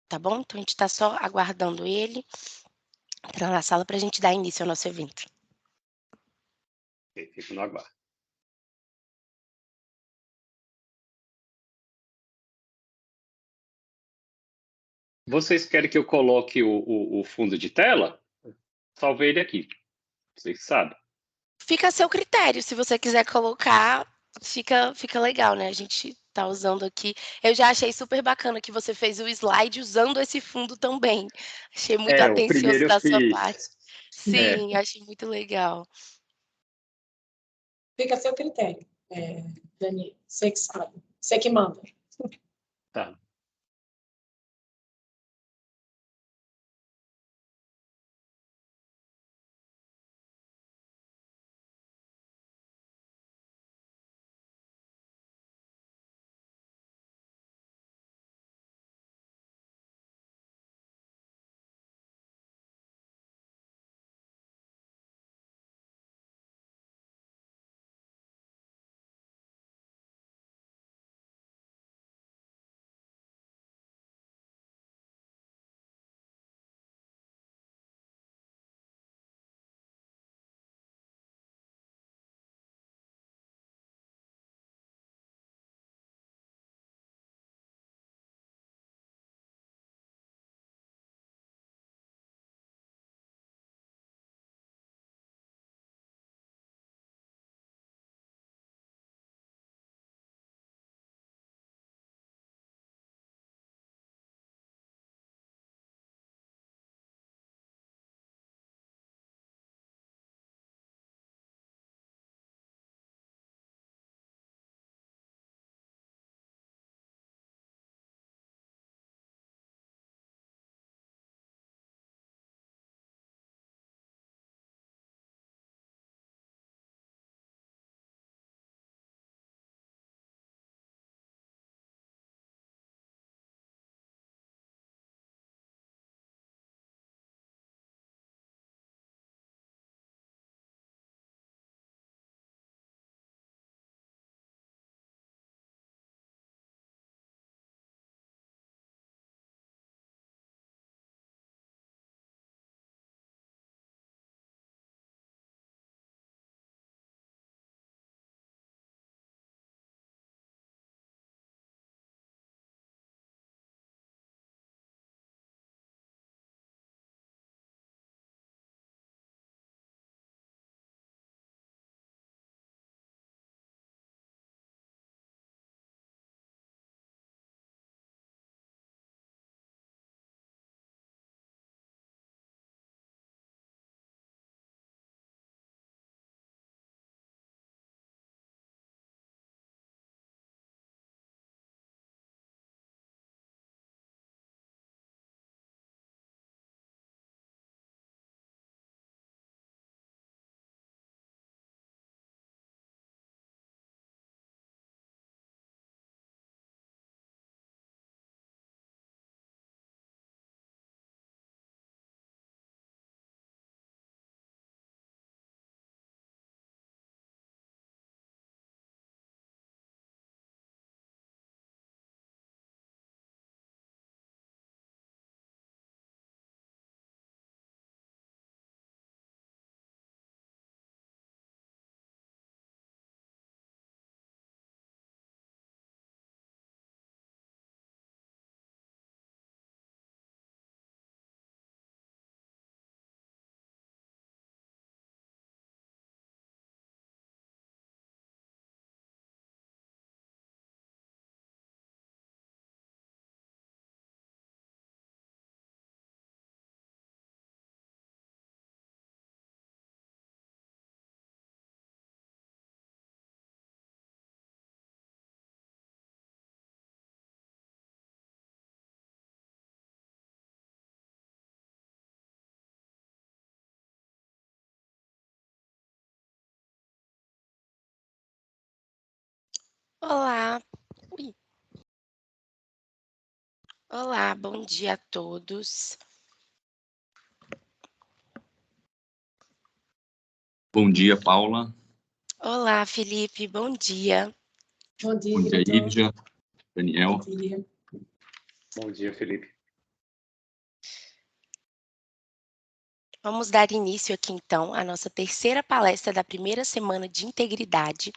tá bom? Então a gente está só aguardando ele entrar na sala para a gente dar início ao nosso evento. Ok, fico no aguardo. Vocês querem que eu coloque o fundo de tela? Salvei ele aqui, vocês sabem. Fica a seu critério, se você quiser colocar, fica legal, né, a gente tá usando aqui. Eu já achei super bacana que você fez o slide usando esse fundo também. Achei muito O atencioso primeiro eu da sua fiz. parte. Sim, achei muito legal. Fica a seu critério, Dani, você que sabe, você que manda. Tá. Olá. Ui. Olá, bom dia a todos. Bom dia, Paula. Olá, Felipe, bom dia. Bom dia, Bom dia, diretor. Ívia, Daniel. Bom dia. Bom dia, Felipe. Vamos dar início aqui, então, à nossa terceira palestra da primeira semana de integridade.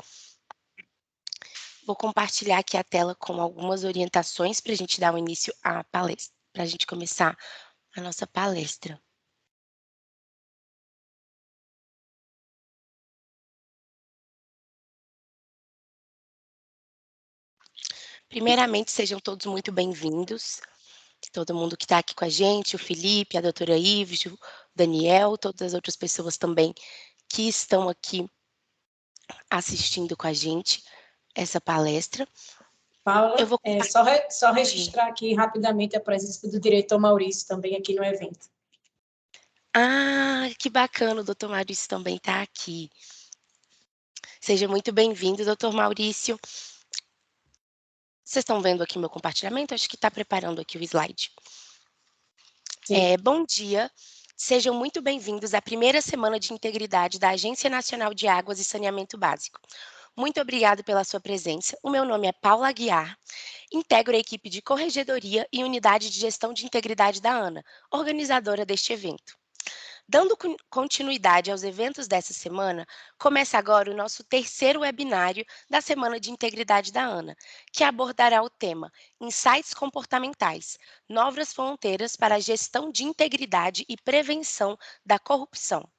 Vou compartilhar aqui a tela com algumas orientações para a gente dar o início à palestra, para a gente começar a nossa palestra. Primeiramente, sejam todos muito bem-vindos. Todo mundo que está aqui com a gente, o Felipe, a doutora Ives, o Daniel, todas as outras pessoas também que estão aqui assistindo com a gente essa palestra. Paula, Eu vou só registrar aqui rapidamente a presença do diretor Maurício também aqui no evento. Ah, que bacana, o doutor Maurício também está aqui. Seja muito bem-vindo, doutor Maurício. Vocês estão vendo aqui meu compartilhamento? Acho que está preparando aqui o slide. Bom dia, sejam muito bem-vindos à primeira semana de integridade da Agência Nacional de Águas e Saneamento Básico. Muito obrigada pela sua presença. O meu nome é Paula Aguiar, integro a equipe de Corregedoria e Unidade de Gestão de Integridade da ANA, organizadora deste evento. Dando continuidade aos eventos dessa semana, começa agora o nosso terceiro webinário da Semana de Integridade da ANA, que abordará o tema Insights Comportamentais, Novas Fronteiras para a Gestão de Integridade e Prevenção da Corrupção.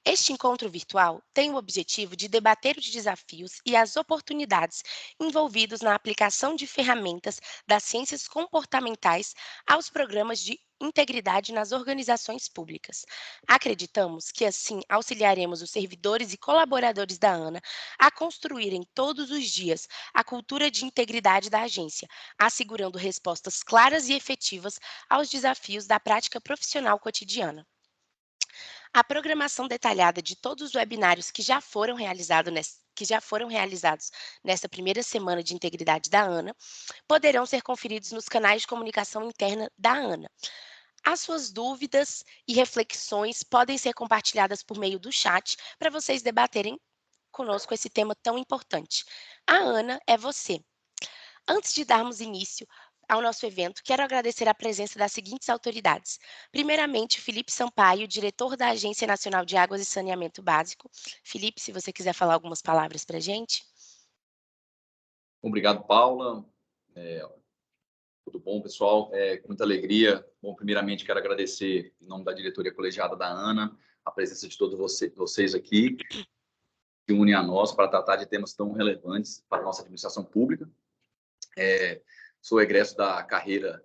Este encontro virtual tem o objetivo de debater os desafios e as oportunidades envolvidos na aplicação de ferramentas das ciências comportamentais aos programas de integridade nas organizações públicas. Acreditamos que assim auxiliaremos os servidores e colaboradores da ANA a construírem todos os dias a cultura de integridade da agência, assegurando respostas claras e efetivas aos desafios da prática profissional cotidiana. A programação detalhada de todos os webinários que já foram realizados nessa primeira semana de integridade da ANA poderão ser conferidos nos canais de comunicação interna da ANA. As suas dúvidas e reflexões podem ser compartilhadas por meio do chat para vocês debaterem conosco esse tema tão importante. A ANA é você. Antes de darmos início ao nosso evento, quero agradecer a presença das seguintes autoridades. Primeiramente, Felipe Sampaio, diretor da Agência Nacional de Águas e Saneamento Básico. Felipe, se você quiser falar algumas palavras para a gente. Obrigado, Paula. Tudo bom, pessoal? Com muita alegria. Bom, primeiramente, quero agradecer, em nome da diretoria colegiada da ANA, a presença de todos vocês aqui, que unem a nós para tratar de temas tão relevantes para a nossa administração pública. Sou egresso da carreira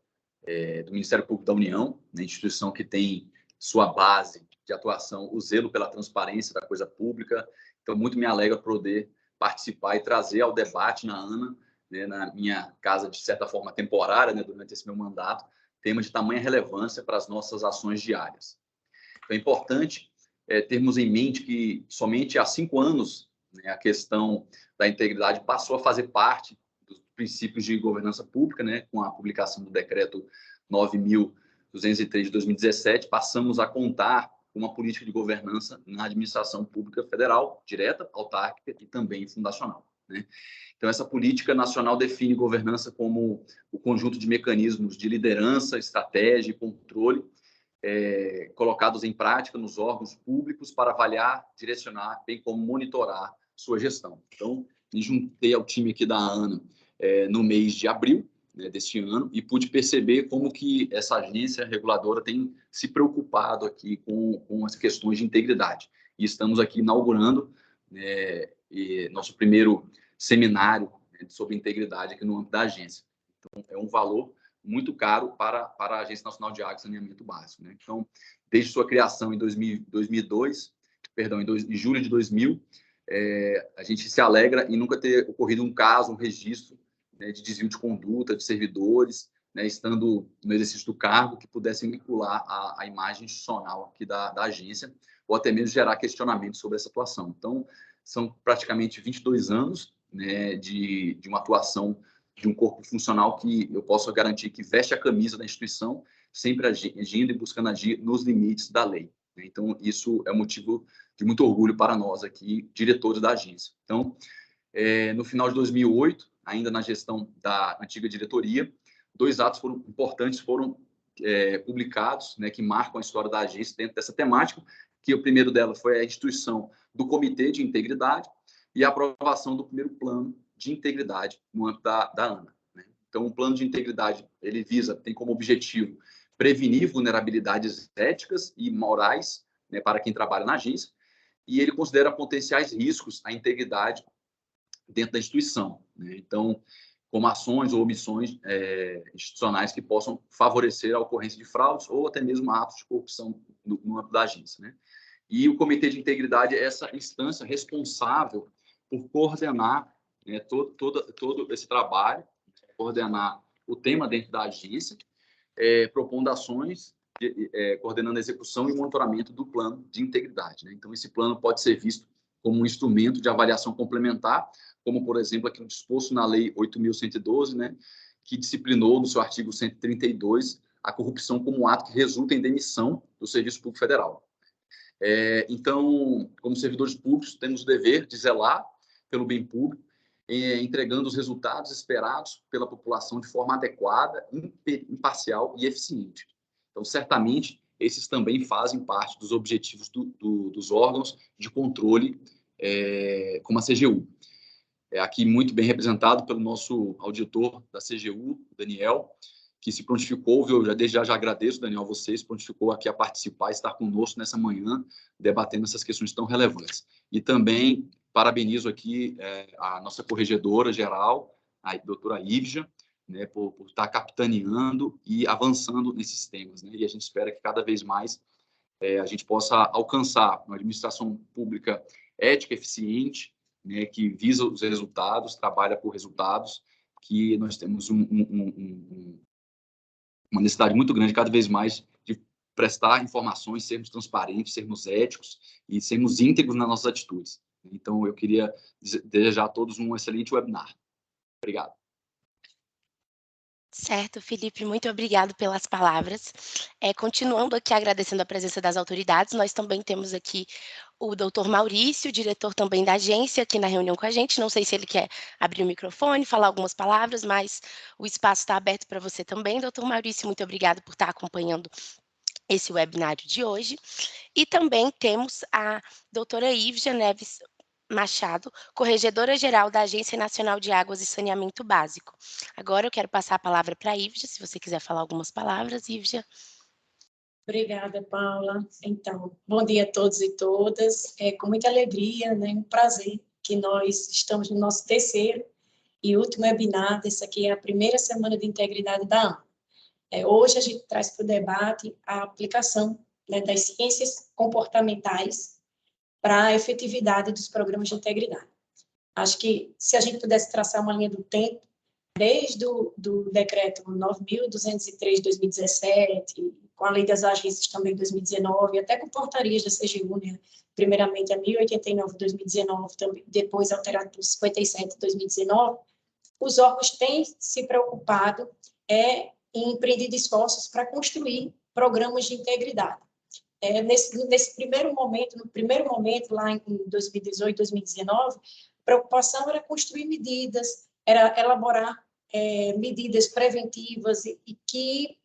do Ministério Público da União, na instituição que tem sua base de atuação, o zelo pela transparência da coisa pública. Então, muito me alegra poder participar e trazer ao debate na ANA, né, na minha casa, de certa forma, temporária, né, durante esse meu mandato, tema de tamanha relevância para as nossas ações diárias. Então, é importante termos em mente que somente há 5 anos, né, a questão da integridade passou a fazer parte dos princípios de governança pública, né, com a publicação do decreto 9.203 de 2017, passamos a contar com uma política de governança na administração pública federal, direta, autárquica e também fundacional, né? Então, essa política nacional define governança como o conjunto de mecanismos de liderança, estratégia e controle colocados em prática nos órgãos públicos para avaliar, direcionar, bem como monitorar sua gestão. Então, me juntei ao time aqui da ANA no mês de abril, né, deste ano, e pude perceber como que essa agência reguladora tem se preocupado aqui com as questões de integridade. E estamos aqui inaugurando nosso primeiro seminário, né, sobre integridade aqui no âmbito da agência. Então, é um valor muito caro para a Agência Nacional de Água e Saneamento Básico, né? Então, desde sua criação em 2002, em julho de 2000, a gente se alegra em nunca ter ocorrido um caso, um registro, né, de desvio de conduta de servidores, né, estando no exercício do cargo, que pudessem vincular a imagem institucional aqui da agência, ou até mesmo gerar questionamentos sobre essa atuação. Então, são praticamente 22 anos, né, de uma atuação de um corpo funcional que eu posso garantir que veste a camisa da instituição, sempre agindo e buscando agir nos limites da lei. Então, isso é motivo de muito orgulho para nós aqui, diretores da agência. Então, no final de 2008, ainda na gestão da antiga diretoria, 2 atos importantes foram publicados, né, que marcam a história da agência dentro dessa temática, que o primeiro dela foi a instituição do Comitê de Integridade e a aprovação do primeiro plano de integridade no âmbito da ANA. Né? Então, o plano de integridade, ele tem como objetivo prevenir vulnerabilidades éticas e morais, né, para quem trabalha na agência, e ele considera potenciais riscos à integridade dentro da instituição. Né? Então, como ações ou omissões institucionais que possam favorecer a ocorrência de fraudes ou até mesmo atos de corrupção no âmbito da agência. Né? E o Comitê de Integridade é essa instância responsável por coordenar, né, todo esse trabalho, coordenar o tema dentro da agência, propondo ações, coordenando a execução e monitoramento do plano de integridade. Né? Então, esse plano pode ser visto como um instrumento de avaliação complementar, como, por exemplo, aquilo disposto na Lei 8.112, né, que disciplinou, no seu artigo 132, a corrupção como um ato que resulta em demissão do Serviço Público Federal. Então, como servidores públicos, temos o dever de zelar pelo bem público, entregando os resultados esperados pela população de forma adequada, imparcial e eficiente. Então, certamente, esses também fazem parte dos objetivos dos órgãos de controle, como a CGU. Aqui muito bem representado pelo nosso auditor da CGU, Daniel, que se prontificou, desde já agradeço, Daniel, você se prontificou aqui a participar, estar conosco nessa manhã, debatendo essas questões tão relevantes. E também parabenizo aqui a nossa corregedora geral, a doutora Ívgia, né, por estar capitaneando e avançando nesses temas. Né? E a gente espera que cada vez mais a gente possa alcançar uma administração pública ética, eficiente, né, que visa os resultados, trabalha por resultados, que nós temos uma necessidade muito grande, cada vez mais, de prestar informações, sermos transparentes, sermos éticos e sermos íntegros nas nossas atitudes. Então, eu queria desejar a todos um excelente webinar. Obrigado. Certo, Felipe, muito obrigado pelas palavras. Continuando aqui agradecendo a presença das autoridades, nós também temos aqui o doutor Maurício, diretor também da agência, aqui na reunião com a gente. Não sei se ele quer abrir o microfone, falar algumas palavras, mas o espaço está aberto para você também. Doutor Maurício, muito obrigado por estar acompanhando esse webinário de hoje. E também temos a doutora Ívgia Neves Machado, corregedora-geral da Agência Nacional de Águas e Saneamento Básico. Agora eu quero passar a palavra para a Ívgia, se você quiser falar algumas palavras, Ívgia. Obrigada, Paula. Então, bom dia a todos e todas. É com muita alegria, né, um prazer que nós estamos no nosso terceiro e último webinar. Essa aqui é a primeira semana de integridade da ANA. Hoje a gente traz para o debate a aplicação, né, das ciências comportamentais para a efetividade dos programas de integridade. Acho que, se a gente pudesse traçar uma linha do tempo, desde do decreto 9.203 de 2017, com a lei das agências também de 2019, até com portarias da CGU, né? Primeiramente a 1089 de 2019, também, depois alterado por 57 de 2019, os órgãos têm se preocupado em empreender esforços para construir programas de integridade. Nesse primeiro momento, lá em 2018, 2019, a preocupação era construir medidas, era elaborar medidas preventivas e que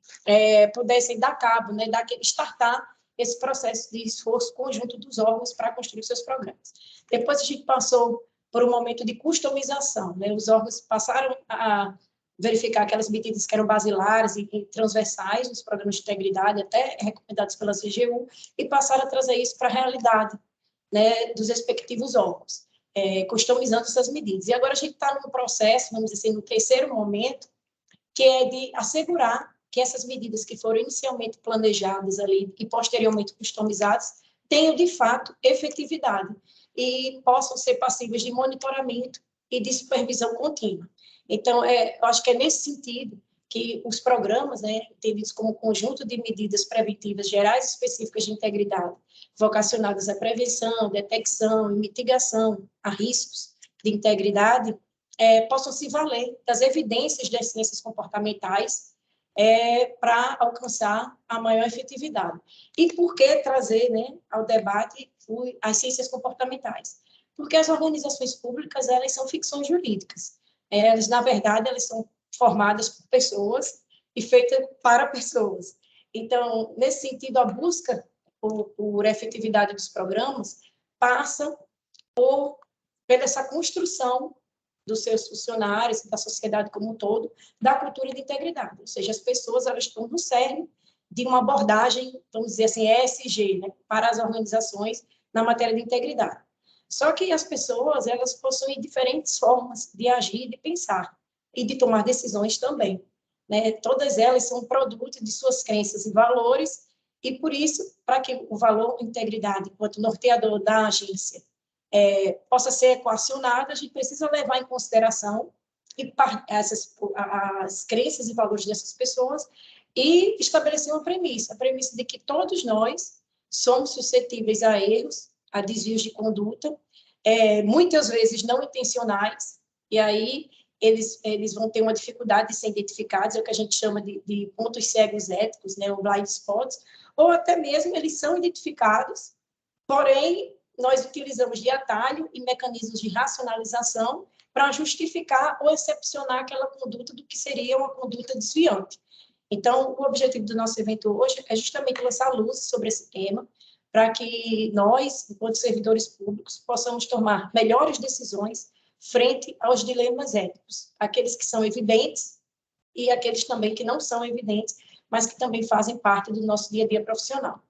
pudessem dar cabo, né, startar esse processo de esforço conjunto dos órgãos para construir seus programas. Depois a gente passou por um momento de customização, né, os órgãos passaram a verificar aquelas medidas que eram basilares e transversais nos programas de integridade, até recomendados pela CGU, e passaram a trazer isso para a realidade, né, dos respectivos órgãos, customizando essas medidas. E agora a gente está num processo, vamos dizer assim, no terceiro momento, que é de assegurar que essas medidas que foram inicialmente planejadas ali e posteriormente customizadas tenham, de fato, efetividade e possam ser passíveis de monitoramento e de supervisão contínua. Então, eu acho que é nesse sentido que os programas, né, entendidos como conjunto de medidas preventivas gerais específicas de integridade, vocacionadas à prevenção, detecção e mitigação a riscos de integridade, possam se valer das evidências das ciências comportamentais para alcançar a maior efetividade. E por que trazer, né, ao debate as ciências comportamentais? Porque as organizações públicas, elas são ficções jurídicas. Elas, na verdade, elas são formadas por pessoas e feitas para pessoas. Então, nesse sentido, a busca por efetividade dos programas passa pela essa construção dos seus funcionários, da sociedade como um todo, da cultura de integridade. Ou seja, as pessoas elas estão no cerne de uma abordagem, vamos dizer assim, ESG, né, para as organizações na matéria de integridade. Só que as pessoas, elas possuem diferentes formas de agir, de pensar e de tomar decisões também, né? Todas elas são produto de suas crenças e valores, e por isso, para que o valor integridade, enquanto norteador da agência, possa ser equacionado, a gente precisa levar em consideração as crenças e valores dessas pessoas e estabelecer uma premissa, a premissa de que todos nós somos suscetíveis a erros, a desvios de conduta, muitas vezes não intencionais, e aí eles vão ter uma dificuldade de ser identificados, é o que a gente chama de pontos cegos éticos, né, ou blind spots, ou até mesmo eles são identificados, porém, nós utilizamos de atalho e mecanismos de racionalização para justificar ou excepcionar aquela conduta do que seria uma conduta desviante. Então, o objetivo do nosso evento hoje é justamente lançar luz sobre esse tema, para que nós, enquanto servidores públicos, possamos tomar melhores decisões frente aos dilemas éticos, aqueles que são evidentes e aqueles também que não são evidentes, mas que também fazem parte do nosso dia a dia profissional.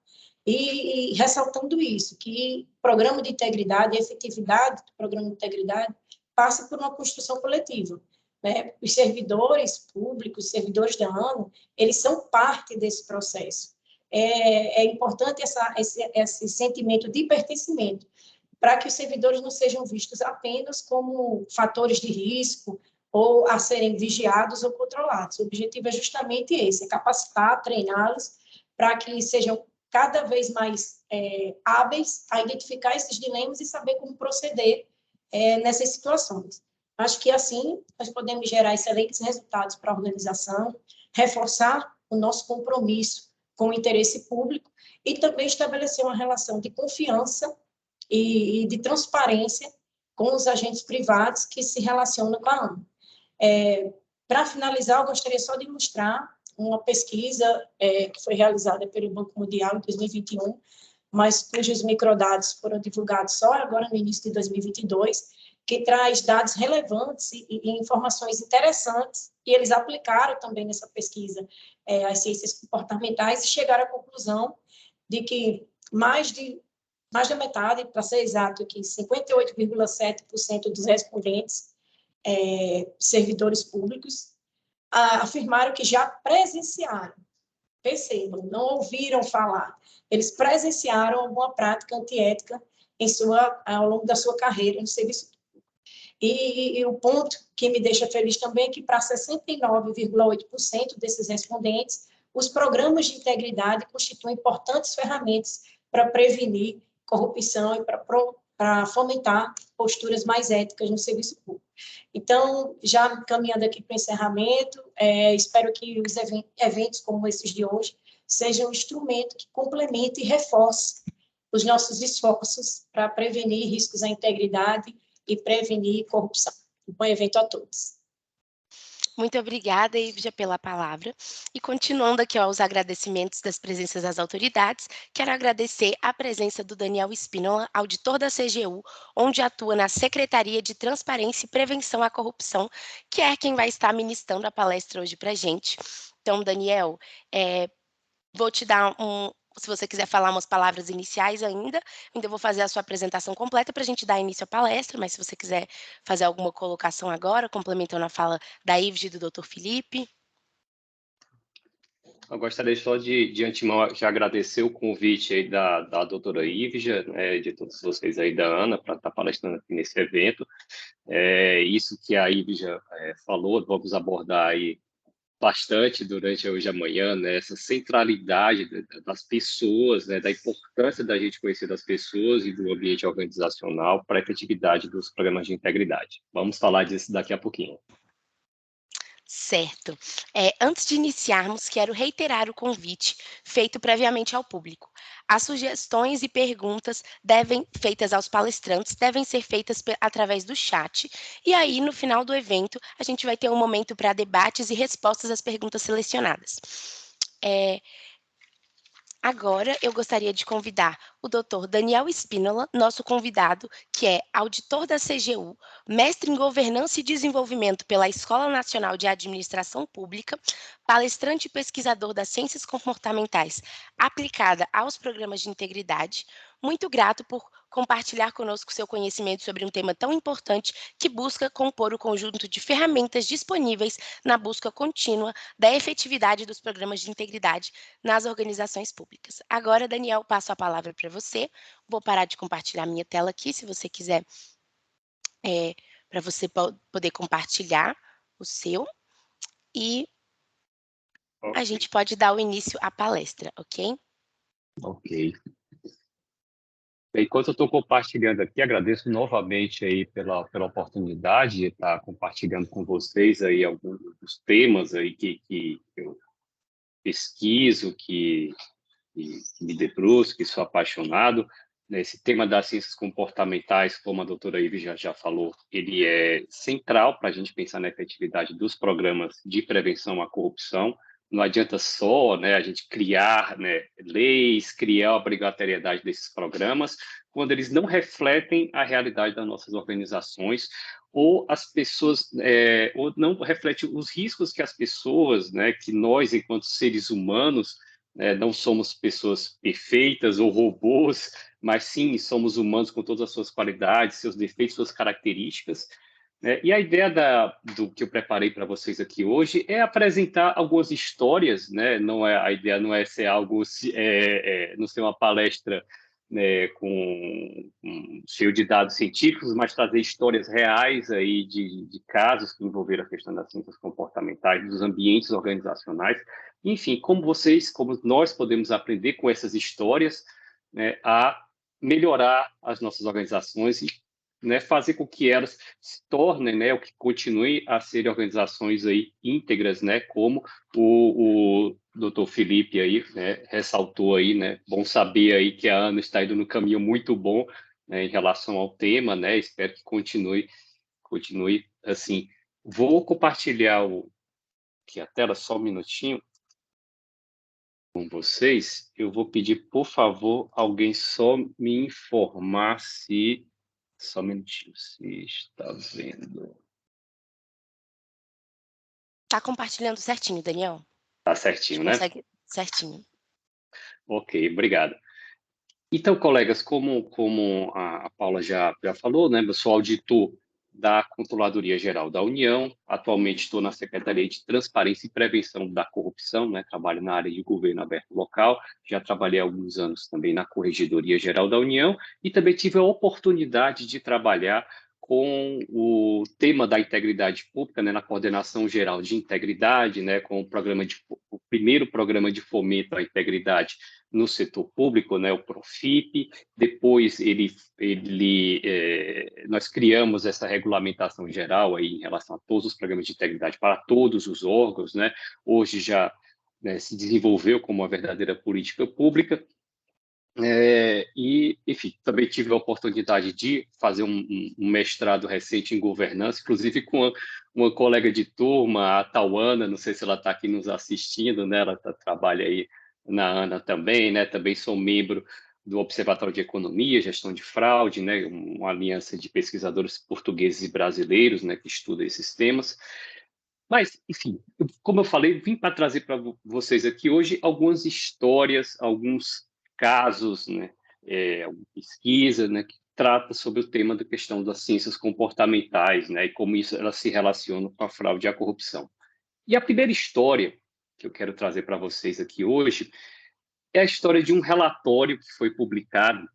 E ressaltando isso, que o programa de integridade, a efetividade do programa de integridade passa por uma construção coletiva, né? Os servidores públicos, os servidores da ANA, eles são parte desse processo. É importante esse sentimento de pertencimento, para que os servidores não sejam vistos apenas como fatores de risco ou a serem vigiados ou controlados. O objetivo é justamente esse, é capacitar, treiná-los para que sejam cada vez mais hábeis a identificar esses dilemas e saber como proceder nessas situações. Acho que, assim, nós podemos gerar excelentes resultados para a organização, reforçar o nosso compromisso com o interesse público e também estabelecer uma relação de confiança e de transparência com os agentes privados que se relacionam com a ANA. Para finalizar, eu gostaria só de mostrar uma pesquisa que foi realizada pelo Banco Mundial em 2021, mas cujos microdados foram divulgados só agora no início de 2022, que traz dados relevantes e informações interessantes, e eles aplicaram também nessa pesquisa as ciências comportamentais e chegaram à conclusão de que mais da metade, para ser exato aqui, 58,7% dos respondentes servidores públicos afirmaram que já presenciaram, percebam, não ouviram falar, eles presenciaram alguma prática antiética ao longo da sua carreira no serviço público. E o ponto que me deixa feliz também é que para 69,8% desses respondentes, os programas de integridade constituem importantes ferramentas para prevenir corrupção e para fomentar posturas mais éticas no serviço público. Então, já caminhando aqui para o encerramento, espero que os eventos como esses de hoje sejam um instrumento que complemente e reforce os nossos esforços para prevenir riscos à integridade e prevenir corrupção. Um bom evento a todos. Muito obrigada, Ivja, pela palavra. E continuando aqui aos agradecimentos das presenças das autoridades, quero agradecer a presença do Daniel Espínola, auditor da CGU, onde atua na Secretaria de Transparência e Prevenção à Corrupção, que é quem vai estar ministrando a palestra hoje para a gente. Então, Daniel, vou te dar se você quiser falar umas palavras iniciais ainda vou fazer a sua apresentação completa para a gente dar início à palestra, mas se você quiser fazer alguma colocação agora, complementando a fala da Ivja e do Dr. Felipe. Eu gostaria só de antemão de agradecer o convite aí da doutora Ivja, né, de todos vocês aí da ANA, para estar palestrando aqui nesse evento. Isso que a Ivja falou, vamos abordar aí bastante durante hoje e amanhã, né, essa centralidade das pessoas, né, da importância da gente conhecer das pessoas e do ambiente organizacional para a efetividade dos programas de integridade. Vamos falar disso daqui a pouquinho. Certo. Antes de iniciarmos, quero reiterar o convite feito previamente ao público. As sugestões e perguntas feitas aos palestrantes devem ser feitas através do chat, e aí, no final do evento, a gente vai ter um momento para debates e respostas às perguntas selecionadas. Agora, eu gostaria de convidar o Dr. Daniel Espínola, nosso convidado, que é auditor da CGU, mestre em Governança e Desenvolvimento pela Escola Nacional de Administração Pública, palestrante e pesquisador das Ciências Comportamentais aplicada aos programas de integridade. Muito grato por compartilhar conosco seu conhecimento sobre um tema tão importante que busca compor o conjunto de ferramentas disponíveis na busca contínua da efetividade dos programas de integridade nas organizações públicas. Agora, Daniel, passo a palavra para você. Vou parar de compartilhar minha tela aqui, se você quiser, para você poder compartilhar o seu. E a gente pode dar o início à palestra, ok? Ok. Enquanto eu estou compartilhando aqui, agradeço novamente aí pela oportunidade de estar compartilhando com vocês aí alguns dos temas aí que eu pesquiso, que me debruço, que sou apaixonado. Esse tema das ciências comportamentais, como a doutora Ive já falou, ele é central para a gente pensar na efetividade dos programas de prevenção à corrupção. Não adianta só, né, a gente criar, né, leis, criar a obrigatoriedade desses programas, quando eles não refletem a realidade das nossas organizações, ou as pessoas, ou não refletem os riscos que as pessoas, né, que nós, enquanto seres humanos, não somos pessoas perfeitas ou robôs, mas sim somos humanos com todas as suas qualidades, seus defeitos, suas características. E a ideia do que eu preparei para vocês aqui hoje é apresentar algumas histórias, né? A ideia não é ser algo, não ser uma palestra, né, cheio de dados científicos, mas trazer histórias reais aí de casos que envolveram a questão das ciências comportamentais, dos ambientes organizacionais. Enfim, como nós podemos aprender com essas histórias, né, a melhorar as nossas organizações e, né, fazer com que elas se tornem, né, o que continuem a ser organizações aí íntegras, né, como o Dr. Felipe aí, né, ressaltou aí, né, bom saber aí que a Ana está indo no caminho muito bom, né, em relação ao tema, né, espero que continue assim. Vou compartilhar aqui a tela, só um minutinho com vocês. Eu vou pedir, por favor, alguém só me informar se... Só um minutinho, se está vendo. Tá compartilhando certinho, Daniel? Tá certinho, né? Consegue certinho. Ok, obrigado. Então, colegas, como a Paula já falou, né, eu sou auditor da Controladoria Geral da União, atualmente estou na Secretaria de Transparência e Prevenção da Corrupção, né, trabalho na área de governo aberto local, já trabalhei há alguns anos também na Corregedoria Geral da União e também tive a oportunidade de trabalhar com o tema da integridade pública, né, na Coordenação Geral de Integridade, né, com o primeiro programa de fomento à integridade no setor público, né, o Profip. Depois nós criamos essa regulamentação geral aí em relação a todos os programas de integridade para todos os órgãos, né? Hoje já, né, se desenvolveu como uma verdadeira política pública. Enfim, também tive a oportunidade de fazer um mestrado recente em governança, inclusive com uma colega de turma, a Tauana, não sei se ela está aqui nos assistindo, né? Ela trabalha aí na ANA também, né? Também sou membro do Observatório de Economia, Gestão de Fraude, né? Uma aliança de pesquisadores portugueses e brasileiros, né? Que estuda esses temas. Mas, enfim, como eu falei, vim para trazer para vocês aqui hoje algumas histórias, alguns casos, né, uma pesquisa, né, que trata sobre o tema da questão das ciências comportamentais, né, e como isso elas se relacionam com a fraude e a corrupção. E a primeira história que eu quero trazer para vocês aqui hoje é a história de um relatório que foi publicado,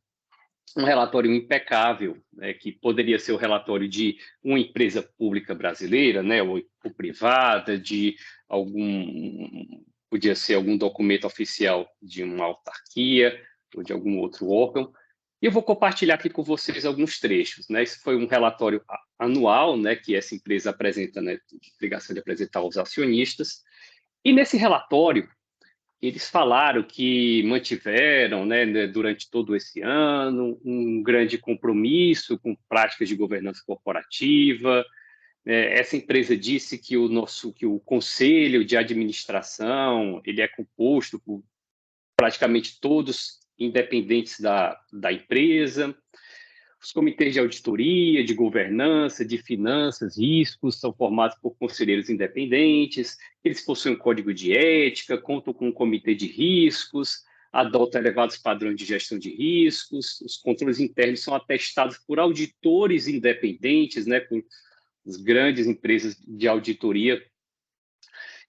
um relatório impecável, né, que poderia ser o relatório de uma empresa pública brasileira, né, ou privada, podia ser algum documento oficial de uma autarquia ou de algum outro órgão. E eu vou compartilhar aqui com vocês alguns trechos, né? Esse foi um relatório anual, né, que essa empresa apresenta, né, obrigação de apresentar aos acionistas. E nesse relatório eles falaram que mantiveram, né, durante todo esse ano, um grande compromisso com práticas de governança corporativa. Essa empresa disse que o conselho de administração ele é composto por praticamente todos independentes da empresa. Os comitês de auditoria, de governança, de finanças, riscos, são formados por conselheiros independentes, eles possuem um código de ética, contam com um comitê de riscos, adotam elevados padrões de gestão de riscos, os controles internos são atestados por auditores independentes, né, por as grandes empresas de auditoria.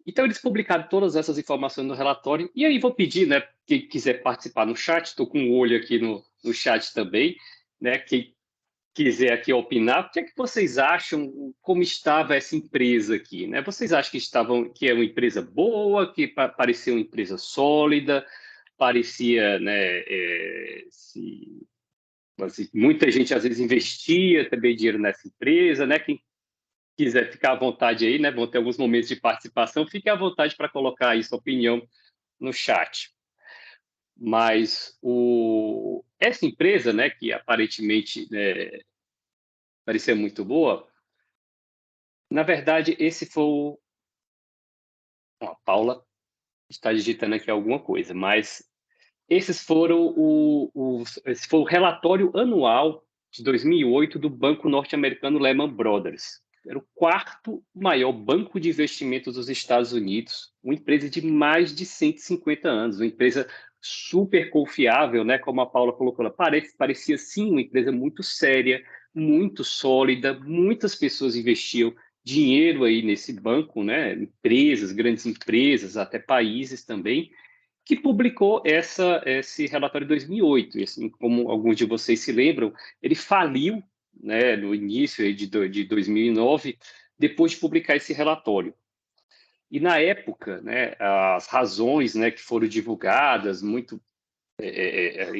Então, eles publicaram todas essas informações no relatório, e aí vou pedir, né, quem quiser participar no chat, estou com um olho aqui no chat também, né, quem quiser aqui opinar, o que é que vocês acham, como estava essa empresa aqui, né? Vocês acham que é uma empresa boa, que parecia uma empresa sólida, parecia, né, assim, muita gente às vezes investia também dinheiro nessa empresa, né? Quem quiser ficar à vontade aí, né? Vão ter alguns momentos de participação, fique à vontade para colocar aí sua opinião no chat. Mas essa empresa, né, que aparentemente parecia muito boa, na verdade, esse foi a Paula está digitando aqui alguma coisa, mas esse foi o relatório anual de 2008 do banco norte-americano Lehman Brothers. Era o quarto maior banco de investimentos dos Estados Unidos, uma empresa de mais de 150 anos, uma empresa super confiável, né? Como a Paula colocou, ela parecia sim uma empresa muito séria, muito sólida, muitas pessoas investiam dinheiro aí nesse banco, né? Empresas, grandes empresas, até países também, que publicou esse relatório em 2008. E, assim, como alguns de vocês se lembram, ele faliu, né, no início aí de 2009, depois de publicar esse relatório. E, na época, né, as razões, né, que foram divulgadas muito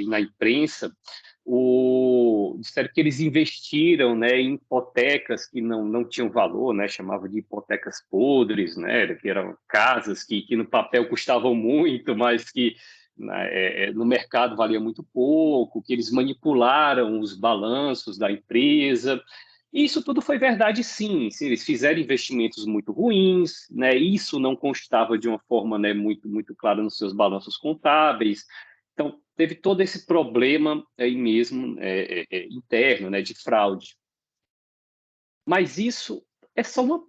na imprensa, disseram que eles investiram, né, em hipotecas que não tinham valor, né, chamavam de hipotecas podres, né, que eram casas que no papel custavam muito, mas que no mercado valia muito pouco, que eles manipularam os balanços da empresa. Isso tudo foi verdade, sim. Eles fizeram investimentos muito ruins, né? Isso não constava de uma forma, né, muito clara nos seus balanços contábeis. Então, teve todo esse problema aí mesmo interno, né, de fraude. Mas isso é só uma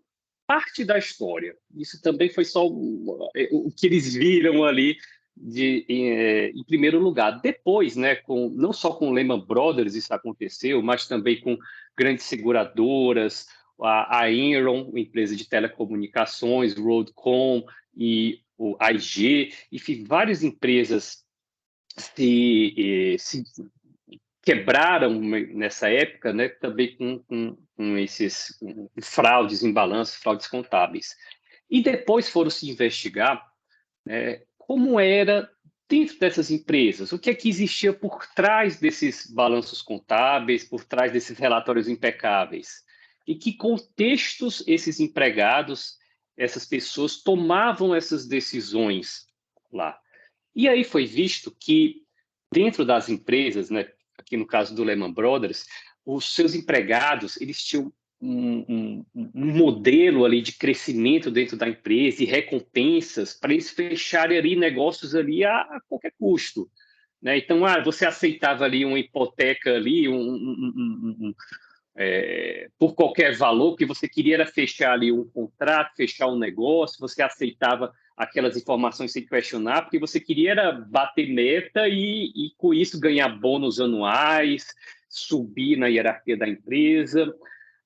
parte da história. Isso também foi só o que eles viram ali em primeiro lugar. Depois, né, não só com Lehman Brothers isso aconteceu, mas também com grandes seguradoras, a Enron, uma empresa de telecomunicações, Broadcom e o AIG, enfim, várias empresas se quebraram nessa época, né, também com esses fraudes em balanço, fraudes contábeis. E depois foram se investigar, né, como era dentro dessas empresas, o que é que existia por trás desses balanços contábeis, por trás desses relatórios impecáveis. Em que contextos esses empregados, essas pessoas tomavam essas decisões lá. E aí foi visto que dentro das empresas, né, aqui no caso do Lehman Brothers, os seus empregados, eles tinham um modelo ali de crescimento dentro da empresa e recompensas para eles fecharem ali negócios ali a qualquer custo, né? Então, você aceitava ali uma hipoteca ali, por qualquer valor, que você queria era fechar ali um contrato, fechar um negócio, você aceitava aquelas informações sem questionar, porque você queria era bater meta e com isso ganhar bônus anuais, subir na hierarquia da empresa,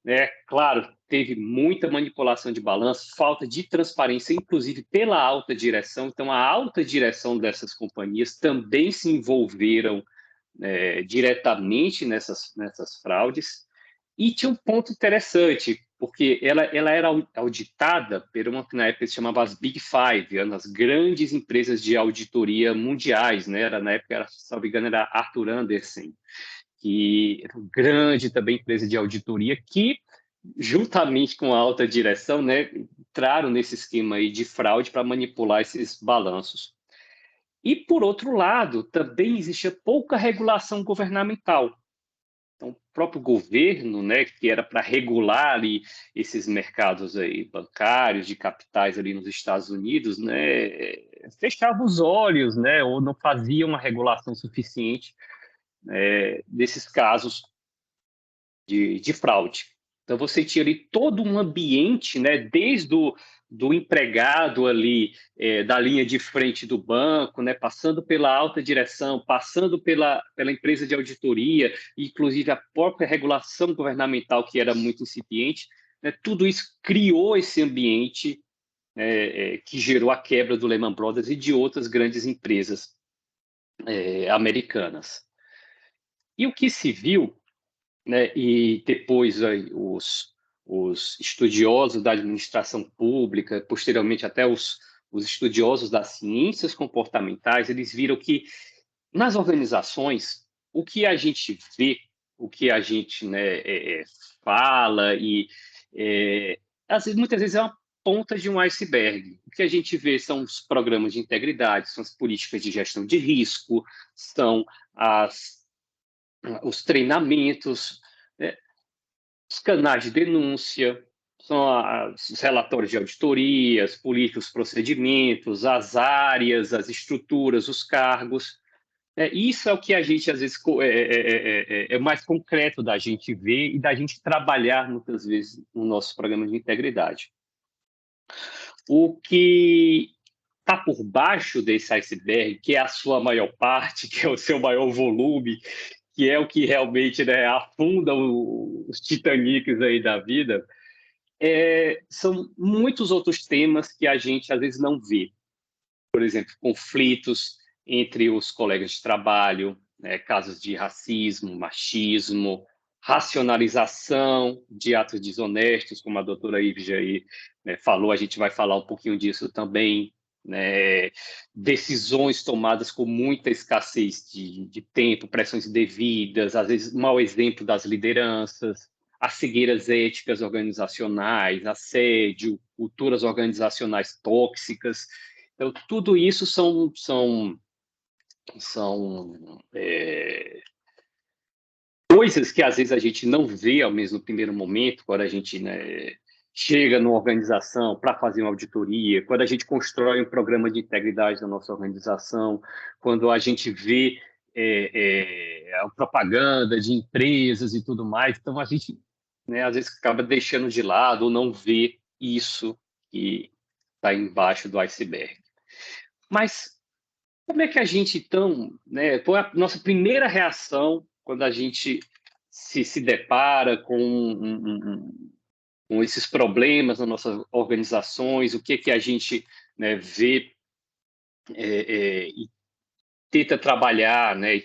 né? Claro, teve muita manipulação de balanço, falta de transparência, inclusive pela alta direção. Então, a alta direção dessas companhias também se envolveram diretamente nessas fraudes. E tinha um ponto interessante, porque ela era auditada por uma que na época se chamava as Big Five, as grandes empresas de auditoria mundiais, né? Na época, se não me engano, era Arthur Andersen, que era uma grande também empresa de auditoria que, juntamente com a alta direção, né, entraram nesse esquema aí de fraude para manipular esses balanços. E, por outro lado, também existia pouca regulação governamental. Então, o próprio governo, né, que era para regular ali esses mercados aí bancários, de capitais ali nos Estados Unidos, né, fechava os olhos, né, ou não fazia uma regulação suficiente desses casos de fraude. Então, você tinha ali todo um ambiente, né, desde do empregado ali, da linha de frente do banco, né, passando pela alta direção, passando pela empresa de auditoria, inclusive a própria regulação governamental, que era muito incipiente, né, tudo isso criou esse ambiente que gerou a quebra do Lehman Brothers e de outras grandes empresas americanas. E o que se viu, né, e depois aí, os estudiosos da administração pública, posteriormente até os estudiosos das ciências comportamentais, eles viram que nas organizações, o que a gente vê, o que a gente, né, fala, e muitas vezes é uma ponta de um iceberg. O que a gente vê são os programas de integridade, são as políticas de gestão de risco, são os treinamentos, os canais de denúncia, são os relatórios de auditoria, as políticas, os procedimentos, as áreas, as estruturas, os cargos. Isso é o que a gente, às vezes, é mais concreto da gente ver e da gente trabalhar, muitas vezes, no nosso programa de integridade. O que está por baixo desse iceberg, que é a sua maior parte, que é o seu maior volume, que é o que realmente, né, afunda os Titanics aí da vida, são muitos outros temas que a gente às vezes não vê. Por exemplo, conflitos entre os colegas de trabalho, né, casos de racismo, machismo, racionalização de atos desonestos, como a doutora Ives aí, né, falou, a gente vai falar um pouquinho disso também, né, decisões tomadas com muita escassez de tempo, pressões indevidas, às vezes mau exemplo das lideranças, as cegueiras éticas organizacionais, assédio, culturas organizacionais tóxicas. Então, tudo isso são coisas que às vezes a gente não vê ao mesmo primeiro momento, quando a gente, né, chega numa organização para fazer uma auditoria, quando a gente constrói um programa de integridade da nossa organização, quando a gente vê a propaganda de empresas e tudo mais. Então, a gente, né, às vezes acaba deixando de lado ou não vê isso que está embaixo do iceberg. Mas como é que a gente, então, né, qual é a nossa primeira reação quando a gente se depara com esses problemas nas nossas organizações? O que a gente, né, vê e tenta trabalhar, né, e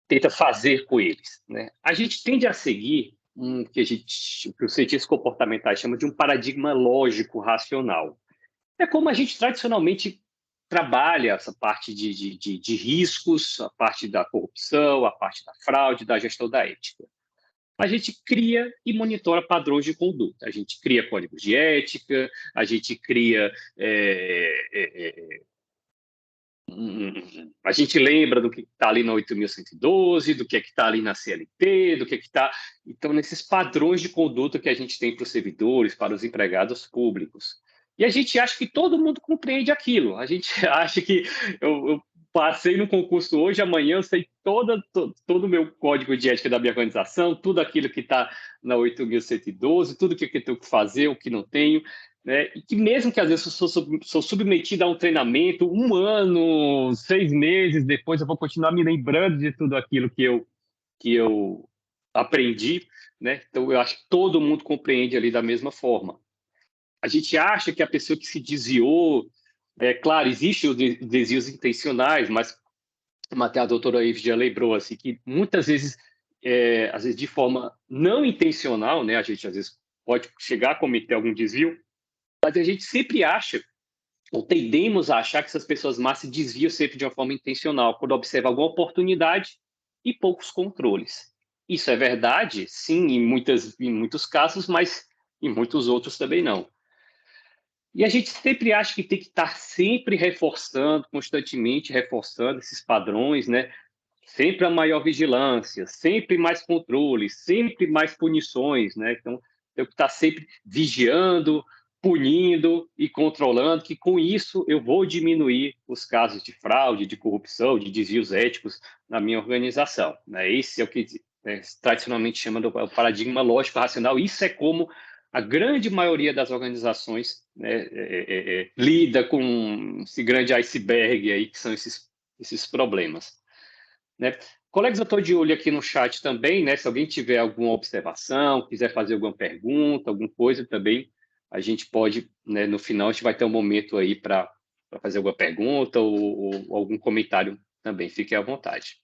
tenta fazer com eles, né? A gente tende a seguir o que os cientistas comportamentais chamam de um paradigma lógico racional. É como a gente tradicionalmente trabalha essa parte de riscos, a parte da corrupção, a parte da fraude, da gestão da ética. A gente cria e monitora padrões de conduta. A gente cria códigos de ética, a gente cria... a gente lembra do que está ali na 8.112, do que está ali na CLT, do que está... Então, nesses padrões de conduta que a gente tem para os servidores, para os empregados públicos. E a gente acha que todo mundo compreende aquilo. A gente acha que eu passei no concurso hoje, amanhã eu sei todo o meu código de ética da minha organização, tudo aquilo que está na 8.112, tudo que eu tenho que fazer, o que não tenho, né? E que mesmo que às vezes eu sou submetido a um treinamento, 1 ano, 6 meses depois, eu vou continuar me lembrando de tudo aquilo que eu aprendi, né? Então, eu acho que todo mundo compreende ali da mesma forma. A gente acha que a pessoa que se desviou, claro, existem os desvios intencionais, mas até a doutora Ives já lembrou assim, que muitas vezes, às vezes de forma não intencional, né, a gente às vezes pode chegar a cometer algum desvio, mas a gente sempre acha, ou tendemos a achar que essas pessoas más se desviam sempre de uma forma intencional, quando observa alguma oportunidade e poucos controles. Isso é verdade, sim, em muitos casos, mas em muitos outros também não. E a gente sempre acha que tem que estar sempre reforçando, constantemente reforçando esses padrões, né? sempre a maior vigilância, sempre mais controle, sempre mais punições, né? Então, eu estou sempre vigiando, punindo e controlando, que com isso eu vou diminuir os casos de fraude, de corrupção, de desvios éticos na minha organização, né? Esse é o que tradicionalmente chama do paradigma lógico-racional. Isso é como a grande maioria das organizações, né, lida com esse grande iceberg aí, que são esses problemas, né? Colegas, eu estou de olho aqui no chat também, né? Se alguém tiver alguma observação, quiser fazer alguma pergunta, alguma coisa também, a gente pode, né, no final, a gente vai ter um momento aí para fazer alguma pergunta ou algum comentário também. Fique à vontade.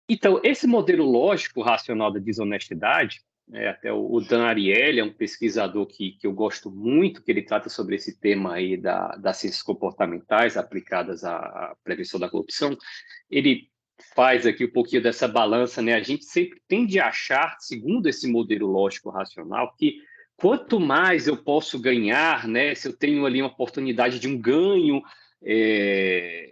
Então, esse modelo lógico racional da desonestidade, até o Dan Ariely é um pesquisador que eu gosto muito, que ele trata sobre esse tema aí das ciências comportamentais aplicadas à prevenção da corrupção. Ele faz aqui um pouquinho dessa balança, né? A gente sempre tende a achar, segundo esse modelo lógico racional, que quanto mais eu posso ganhar, né? Se eu tenho ali uma oportunidade de um ganho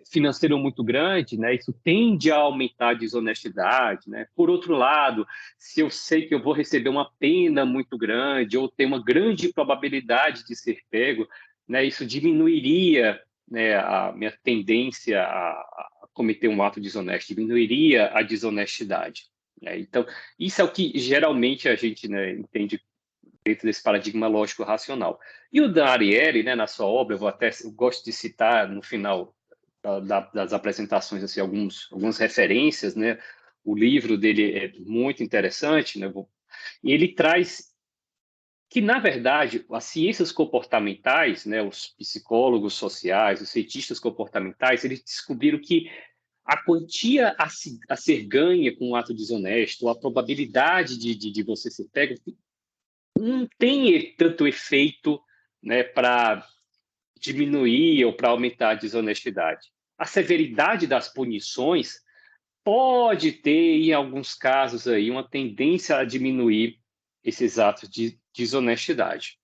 financeiro muito grande, né? Isso tende a aumentar a desonestidade, né? Por outro lado, se eu sei que eu vou receber uma pena muito grande ou ter uma grande probabilidade de ser pego, né? Isso diminuiria, né, a minha tendência a cometer um ato desonesto, diminuiria a desonestidade, né? Então, isso é o que geralmente a gente, né, entende dentro desse paradigma lógico-racional. E o Dan Ariely, né, na sua obra, eu gosto de citar no final das apresentações assim, algumas referências, né? O livro dele é muito interessante, né? E ele traz que, na verdade, as ciências comportamentais, né, os psicólogos sociais, os cientistas comportamentais, eles descobriram que a quantia a ser ganha com um ato desonesto, a probabilidade de você ser pego, não tem tanto efeito, né, para diminuir ou para aumentar a desonestidade. A severidade das punições pode ter, em alguns casos, aí, uma tendência a diminuir esses atos de desonestidade.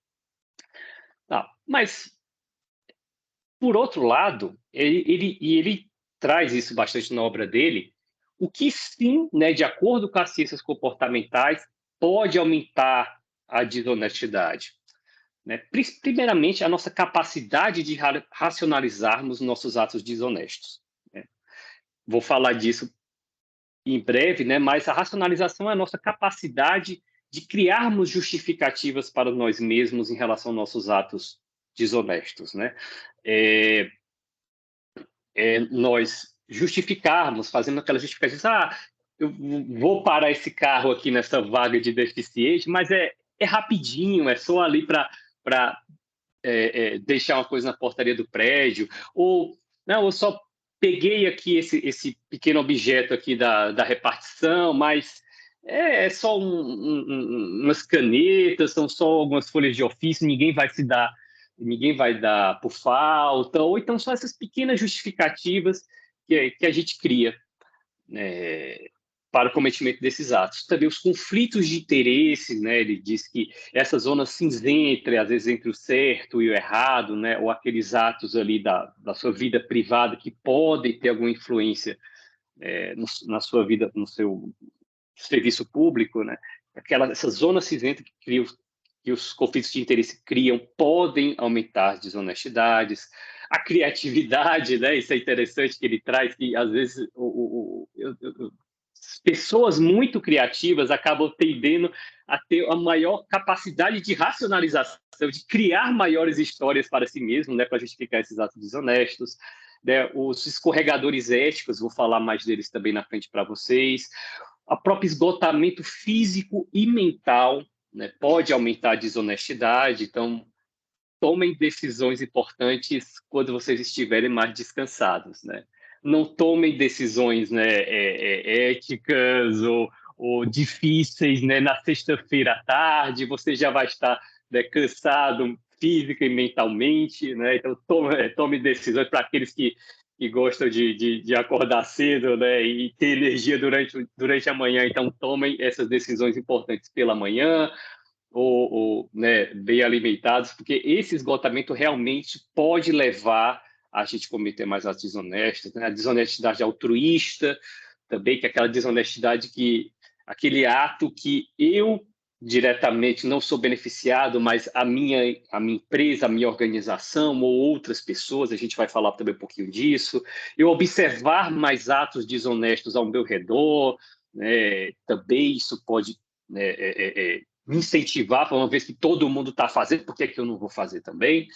Mas, por outro lado, ele traz isso bastante na obra dele, o que sim, né, de acordo com as ciências comportamentais, pode aumentar a desonestidade, né? Primeiramente, a nossa capacidade de racionalizarmos nossos atos desonestos, né? Vou falar disso em breve, né? Mas a racionalização é a nossa capacidade de criarmos justificativas para nós mesmos em relação aos nossos atos desonestos, né? Nós justificarmos, fazendo aquelas justificativas, eu vou parar esse carro aqui nessa vaga de deficiente, mas é rapidinho, é só ali para deixar uma coisa na portaria do prédio, ou não, eu só peguei aqui esse pequeno objeto aqui da repartição, mas é só umas canetas, são só algumas folhas de ofício, ninguém vai dar por falta, ou então só essas pequenas justificativas que a gente cria, né, para o cometimento desses atos. Também os conflitos de interesse, né? Ele diz que essa zona cinzenta, às vezes entre o certo e o errado, né? Ou aqueles atos ali da sua vida privada que podem ter alguma influência na sua vida, no seu serviço público, né? Essa zona cinzenta que os conflitos de interesse criam podem aumentar as desonestidades, a criatividade, né? Isso é interessante que ele traz, que às vezes pessoas muito criativas acabam tendendo a ter a maior capacidade de racionalização, de criar maiores histórias para si mesmo, né, para justificar esses atos desonestos, né? Os escorregadores éticos, vou falar mais deles também na frente para vocês. O próprio esgotamento físico e mental, né, pode aumentar a desonestidade, então tomem decisões importantes quando vocês estiverem mais descansados, né? Não tomem decisões, né, éticas ou difíceis, né, na sexta-feira à tarde, você já vai estar, né, cansado física e mentalmente, né? Então tome decisões para aqueles que gostam de acordar cedo, né, e ter energia durante a manhã, então tomem essas decisões importantes pela manhã, ou né, bem alimentados, porque esse esgotamento realmente pode levar a gente cometer mais atos desonestos, né? A desonestidade altruísta também, que é aquela desonestidade aquele ato que eu diretamente não sou beneficiado, mas a minha empresa, a minha organização ou outras pessoas, a gente vai falar também um pouquinho disso. Eu observar mais atos desonestos ao meu redor, né? Também isso pode me incentivar, para uma vez que todo mundo está fazendo, por que que eu não vou fazer também?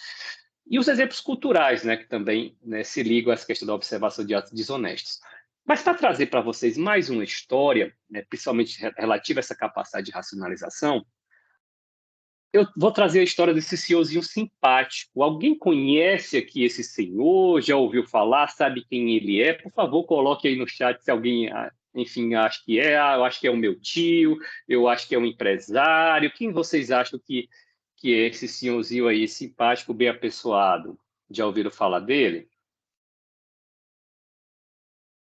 E os exemplos culturais, né, que também, né, se ligam a essa questão da observação de atos desonestos. Mas para trazer para vocês mais uma história, né, principalmente relativa a essa capacidade de racionalização, eu vou trazer a história desse senhorzinho simpático. Alguém conhece aqui esse senhor? Já ouviu falar? Sabe quem ele é? Por favor, coloque aí no chat se alguém, enfim, acha que é. Eu acho que é o meu tio, eu acho que é um empresário. Quem vocês acham que é esse senhorzinho aí, simpático, bem apessoado? Já ouviram falar dele? Não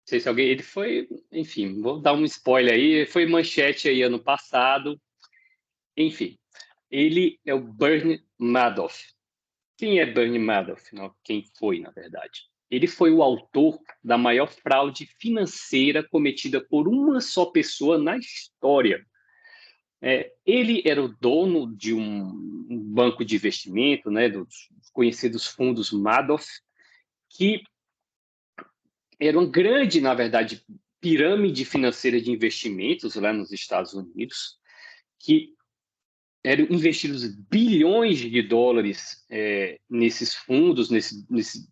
sei se alguém... Ele foi, enfim, vou dar um spoiler aí, foi manchete aí ano passado. Enfim, ele é o Bernie Madoff. Quem é Bernie Madoff? Não, quem foi, na verdade? Ele foi o autor da maior fraude financeira cometida por uma só pessoa na história. Ele era o dono de um banco de investimento, né, dos conhecidos fundos Madoff, que era uma grande, na verdade, pirâmide financeira de investimentos lá nos Estados Unidos, que eram investidos bilhões de dólares nesses fundos, nesses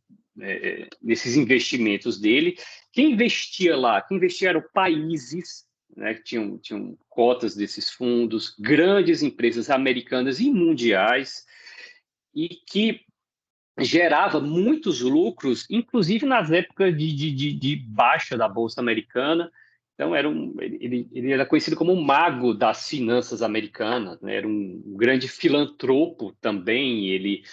investimentos dele. Quem investia lá? Quem investia eram países, né, que tinham cotas desses fundos, grandes empresas americanas e mundiais, e que gerava muitos lucros, inclusive nas épocas de baixa da Bolsa Americana. Então, ele era conhecido como o mago das finanças americanas, né? Era um grande filantropo também. Ele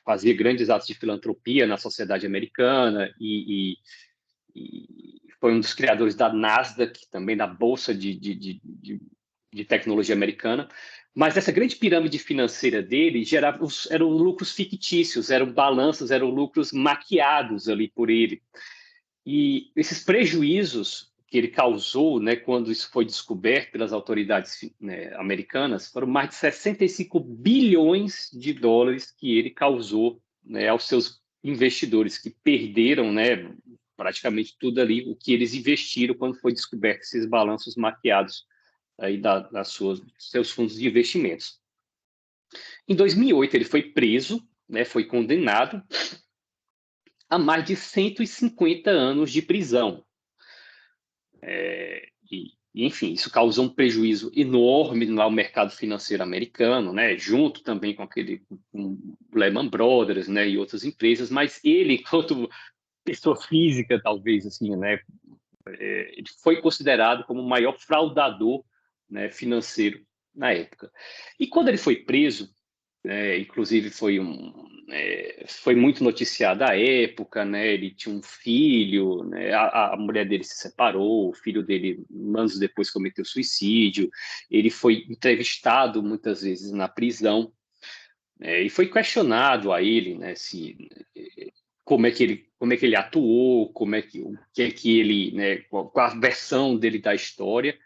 fazia grandes atos de filantropia na sociedade americana e foi um dos criadores da Nasdaq, também da Bolsa de tecnologia americana. Mas essa grande pirâmide financeira dele eram lucros fictícios, eram balanços, eram lucros maquiados ali por ele. E esses prejuízos que ele causou, né, quando isso foi descoberto pelas autoridades, né, americanas, foram mais de 65 bilhões de dólares que ele causou, né, aos seus investidores, que perderam, né, praticamente tudo ali, o que eles investiram quando foi descoberto esses balanços maquiados aí dos seus fundos de investimentos. Em 2008, ele foi preso, né, foi condenado a mais de 150 anos de prisão. Enfim, isso causou um prejuízo enorme ao mercado financeiro americano, né, junto também com Lehman Brothers, né, e outras empresas, mas ele, enquanto pessoa física, talvez, assim, né, ele foi considerado como o maior fraudador, né, financeiro na época. E quando ele foi preso, inclusive foi muito noticiado à época, né? Ele tinha um filho, né? A mulher dele se separou, o filho dele, anos depois, cometeu suicídio. Ele foi entrevistado muitas vezes na prisão, e foi questionado a ele, né, como é que ele atuou, o que é que ele, né, qual a versão dele da história.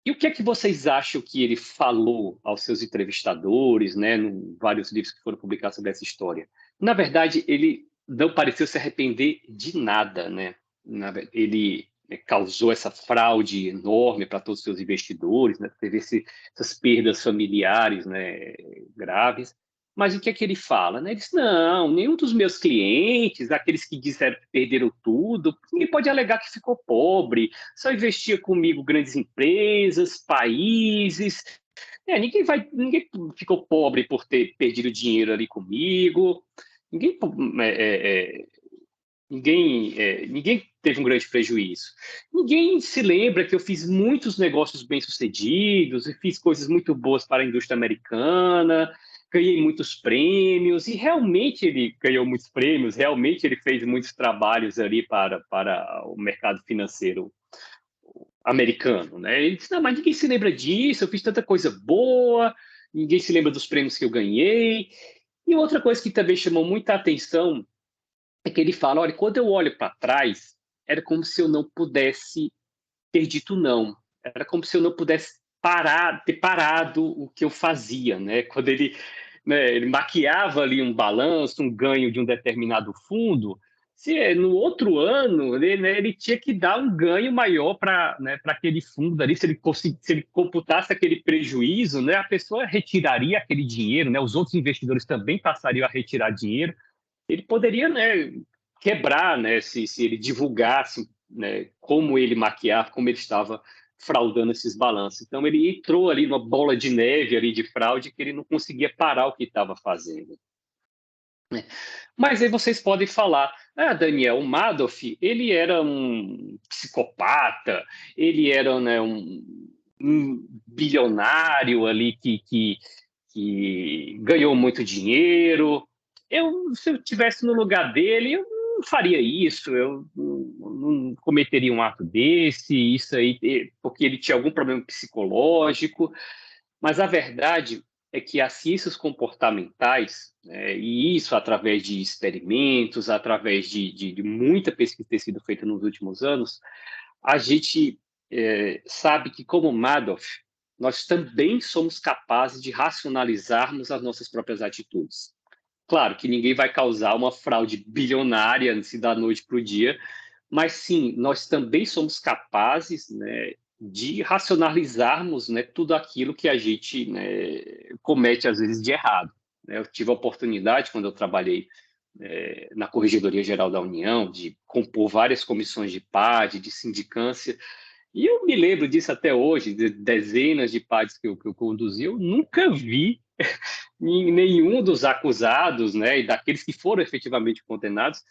E o que é que vocês acham que ele falou aos seus entrevistadores, né, em vários livros que foram publicados sobre essa história? Na verdade, ele não pareceu se arrepender de nada, né? Ele causou essa fraude enorme para todos os seus investidores, né? Teve essas perdas familiares, né, graves. Mas o que é que ele fala? Né? Ele diz, não, nenhum dos meus clientes, aqueles que disseram que perderam tudo, ninguém pode alegar que ficou pobre, só investia comigo grandes empresas, países. Ninguém ficou pobre por ter perdido dinheiro ali comigo. Ninguém teve um grande prejuízo. Ninguém se lembra que eu fiz muitos negócios bem-sucedidos e fiz coisas muito boas para a indústria americana, ganhei muitos prêmios, e realmente ele ganhou muitos prêmios, realmente ele fez muitos trabalhos ali para o mercado financeiro americano, né? Ele disse, não, mas ninguém se lembra disso, eu fiz tanta coisa boa, ninguém se lembra dos prêmios que eu ganhei. E outra coisa que também chamou muita atenção é que ele fala, olha, quando eu olho para trás, era como se eu não pudesse ter dito não. Era como se eu não pudesse ter parado o que eu fazia, né? Quando ele, né, ele maquiava ali um balanço, um ganho de um determinado fundo, se no outro ano ele tinha que dar um ganho maior para, né, para aquele fundo ali, se ele computasse aquele prejuízo, né, a pessoa retiraria aquele dinheiro, né, os outros investidores também passariam a retirar dinheiro. Ele poderia, né, quebrar, né, se ele divulgasse, né, como ele maquiava, como ele estava fraudando esses balanços. Então ele entrou ali numa bola de neve ali de fraude que ele não conseguia parar o que estava fazendo. Mas aí vocês podem falar, Daniel, o Madoff, ele era um psicopata, ele era, né, um bilionário ali que ganhou muito dinheiro. Se eu tivesse no lugar dele, eu não faria isso, eu não cometeria um ato desse, isso aí, porque ele tinha algum problema psicológico. Mas a verdade é que as ciências comportamentais, e isso através de experimentos, através de muita pesquisa ter sido feita nos últimos anos, a gente sabe que, como Madoff, nós também somos capazes de racionalizarmos as nossas próprias atitudes. Claro que ninguém vai causar uma fraude bilionária assim, da noite para o dia, mas sim, nós também somos capazes, né, de racionalizarmos, né, tudo aquilo que a gente, né, comete, às vezes, de errado. Eu tive a oportunidade, quando eu trabalhei na Corregedoria Geral da União, de compor várias comissões de PAD, de sindicância, e eu me lembro disso até hoje, de dezenas de PADs que eu conduzi, eu nunca vi nenhum dos acusados, né, e daqueles que foram efetivamente condenados,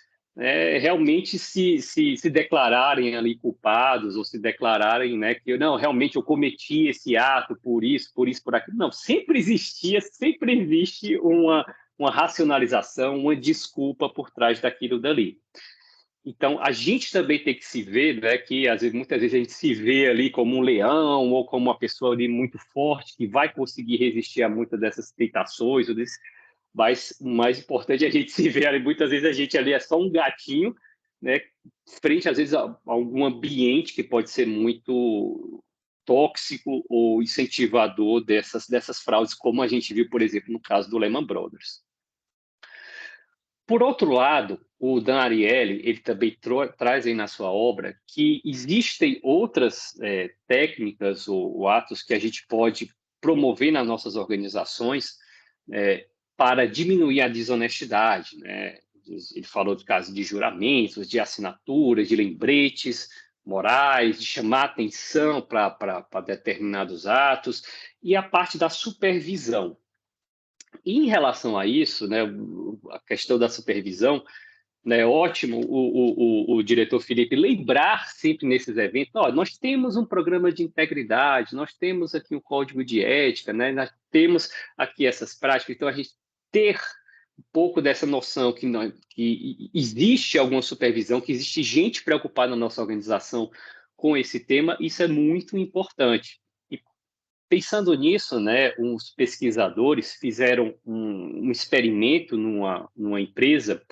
realmente se declararem ali culpados ou se declararem, né, que não, realmente eu cometi esse ato por isso, por aquilo. Não, sempre existe uma racionalização, uma desculpa por trás daquilo dali. Então, a gente também tem que se ver, né, que muitas vezes a gente se vê ali como um leão ou como uma pessoa ali muito forte que vai conseguir resistir a muitas dessas tentações, mas o mais importante é a gente se ver ali, muitas vezes a gente ali é só um gatinho, né, frente às vezes a algum ambiente que pode ser muito tóxico ou incentivador dessas fraudes, como a gente viu, por exemplo, no caso do Lehman Brothers. Por outro lado, o Dan Ariely, ele também traz aí na sua obra que existem outras técnicas ou atos que a gente pode promover nas nossas organizações para diminuir a desonestidade, né? Ele falou do caso de juramentos, de assinaturas, de lembretes morais, de chamar atenção para determinados atos, e a parte da supervisão. Em relação a isso, né, a questão da supervisão, né, ótimo o diretor Felipe lembrar sempre nesses eventos, nós temos um programa de integridade, nós temos aqui um código de ética, né, nós temos aqui essas práticas, então a gente ter um pouco dessa noção que existe alguma supervisão, que existe gente preocupada na nossa organização com esse tema, isso é muito importante. Pensando nisso, né, uns pesquisadores fizeram um experimento numa empresa.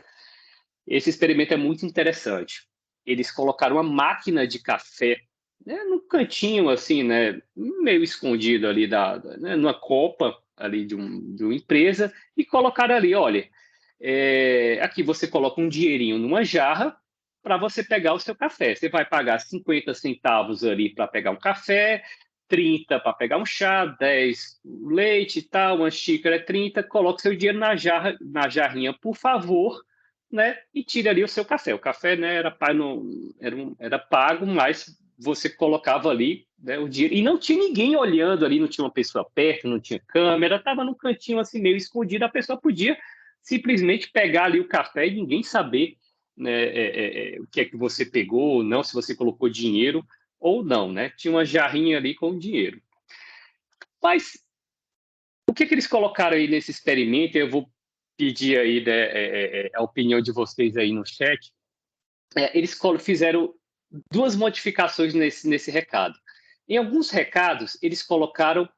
Esse experimento é muito interessante. Eles colocaram uma máquina de café, né, num cantinho assim, né, meio escondido ali né, numa copa ali de uma empresa, e colocaram ali, olha, aqui você coloca um dinheirinho numa jarra para você pegar o seu café. Você vai pagar 50 centavos ali para pegar um café, 30 para pegar um chá, 10 leite e tal, uma xícara é 30, coloque seu dinheiro na jarrinha, por favor, né, e tire ali o seu café. O café, né, era pago, mas você colocava ali, né, o dinheiro, e não tinha ninguém olhando ali, não tinha uma pessoa perto, não tinha câmera, estava num cantinho assim meio escondido, a pessoa podia simplesmente pegar ali o café e ninguém saber, né, o que é que você pegou ou não, se você colocou dinheiro ou não, né? Tinha uma jarrinha ali com dinheiro. Mas o que eles colocaram aí nesse experimento? Eu vou pedir aí, né, a opinião de vocês aí no chat. Eles fizeram duas modificações nesse recado. Em alguns recados, eles colocaram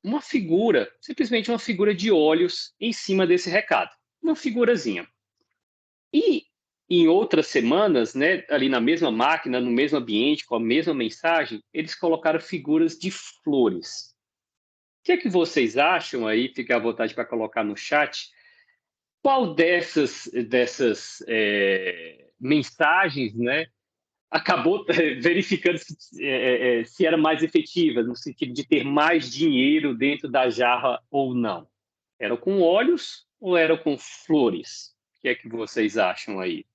uma figura, simplesmente uma figura de olhos em cima desse recado. Uma figurazinha. E em outras semanas, né, ali na mesma máquina, no mesmo ambiente, com a mesma mensagem, eles colocaram figuras de flores. O que é que vocês acham aí? Fique à vontade para colocar no chat. Qual dessas mensagens, né, acabou verificando se era mais efetiva, no sentido de ter mais dinheiro dentro da jarra ou não? Era com óleos ou era com flores? O que é que vocês acham aí?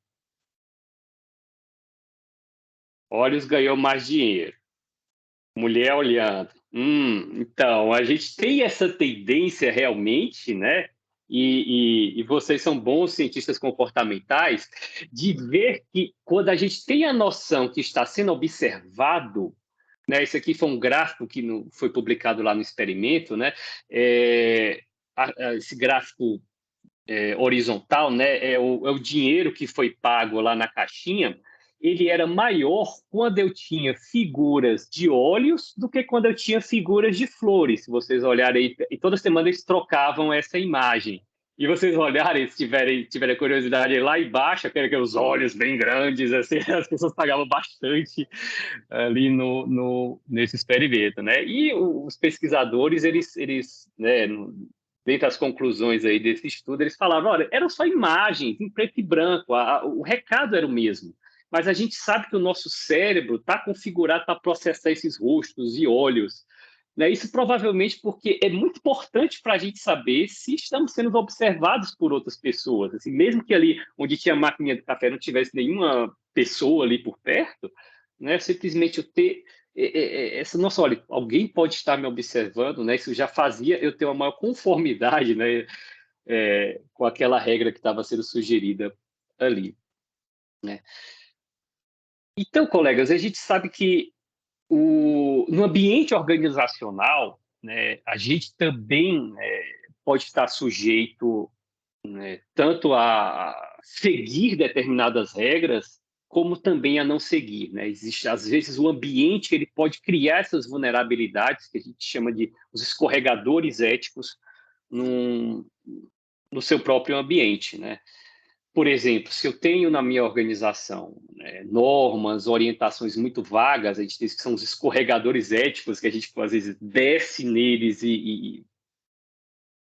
Óleos ganhou mais dinheiro. Mulher olhando. Então, a gente tem essa tendência realmente, né? E vocês são bons cientistas comportamentais, de ver que quando a gente tem a noção que está sendo observado, né? Esse aqui foi um gráfico que foi publicado lá no experimento, né? Esse gráfico horizontal, né? É o dinheiro que foi pago lá na caixinha. Ele era maior quando eu tinha figuras de óleos do que quando eu tinha figuras de flores. Se vocês olharem aí, e toda semana eles trocavam essa imagem. E vocês olharem, se tiverem curiosidade, lá embaixo, aqueles olhos bem grandes, assim, as pessoas pagavam bastante ali nesse experimento, né? E os pesquisadores, eles né, dentre as conclusões aí desse estudo, eles falavam, olha, eram só imagens em preto e branco, o recado era o mesmo, mas a gente sabe que o nosso cérebro está configurado para processar esses rostos e olhos, né? Isso provavelmente porque é muito importante para a gente saber se estamos sendo observados por outras pessoas, assim, mesmo que ali onde tinha a máquina de café não tivesse nenhuma pessoa ali por perto, né? Simplesmente eu ter nossa, olha, alguém pode estar me observando, né? Isso já fazia eu ter uma maior conformidade, né? Com aquela regra que estava sendo sugerida ali, né? Então, colegas, a gente sabe que no ambiente organizacional, né, a gente também pode estar sujeito, né, tanto a seguir determinadas regras, como também a não seguir, né? Existe, às vezes, o ambiente ele pode criar essas vulnerabilidades, que a gente chama de os escorregadores éticos, no seu próprio ambiente, né? Por exemplo, se eu tenho na minha organização, né, normas, orientações muito vagas, a gente diz que são os escorregadores éticos, que a gente, às vezes, desce neles e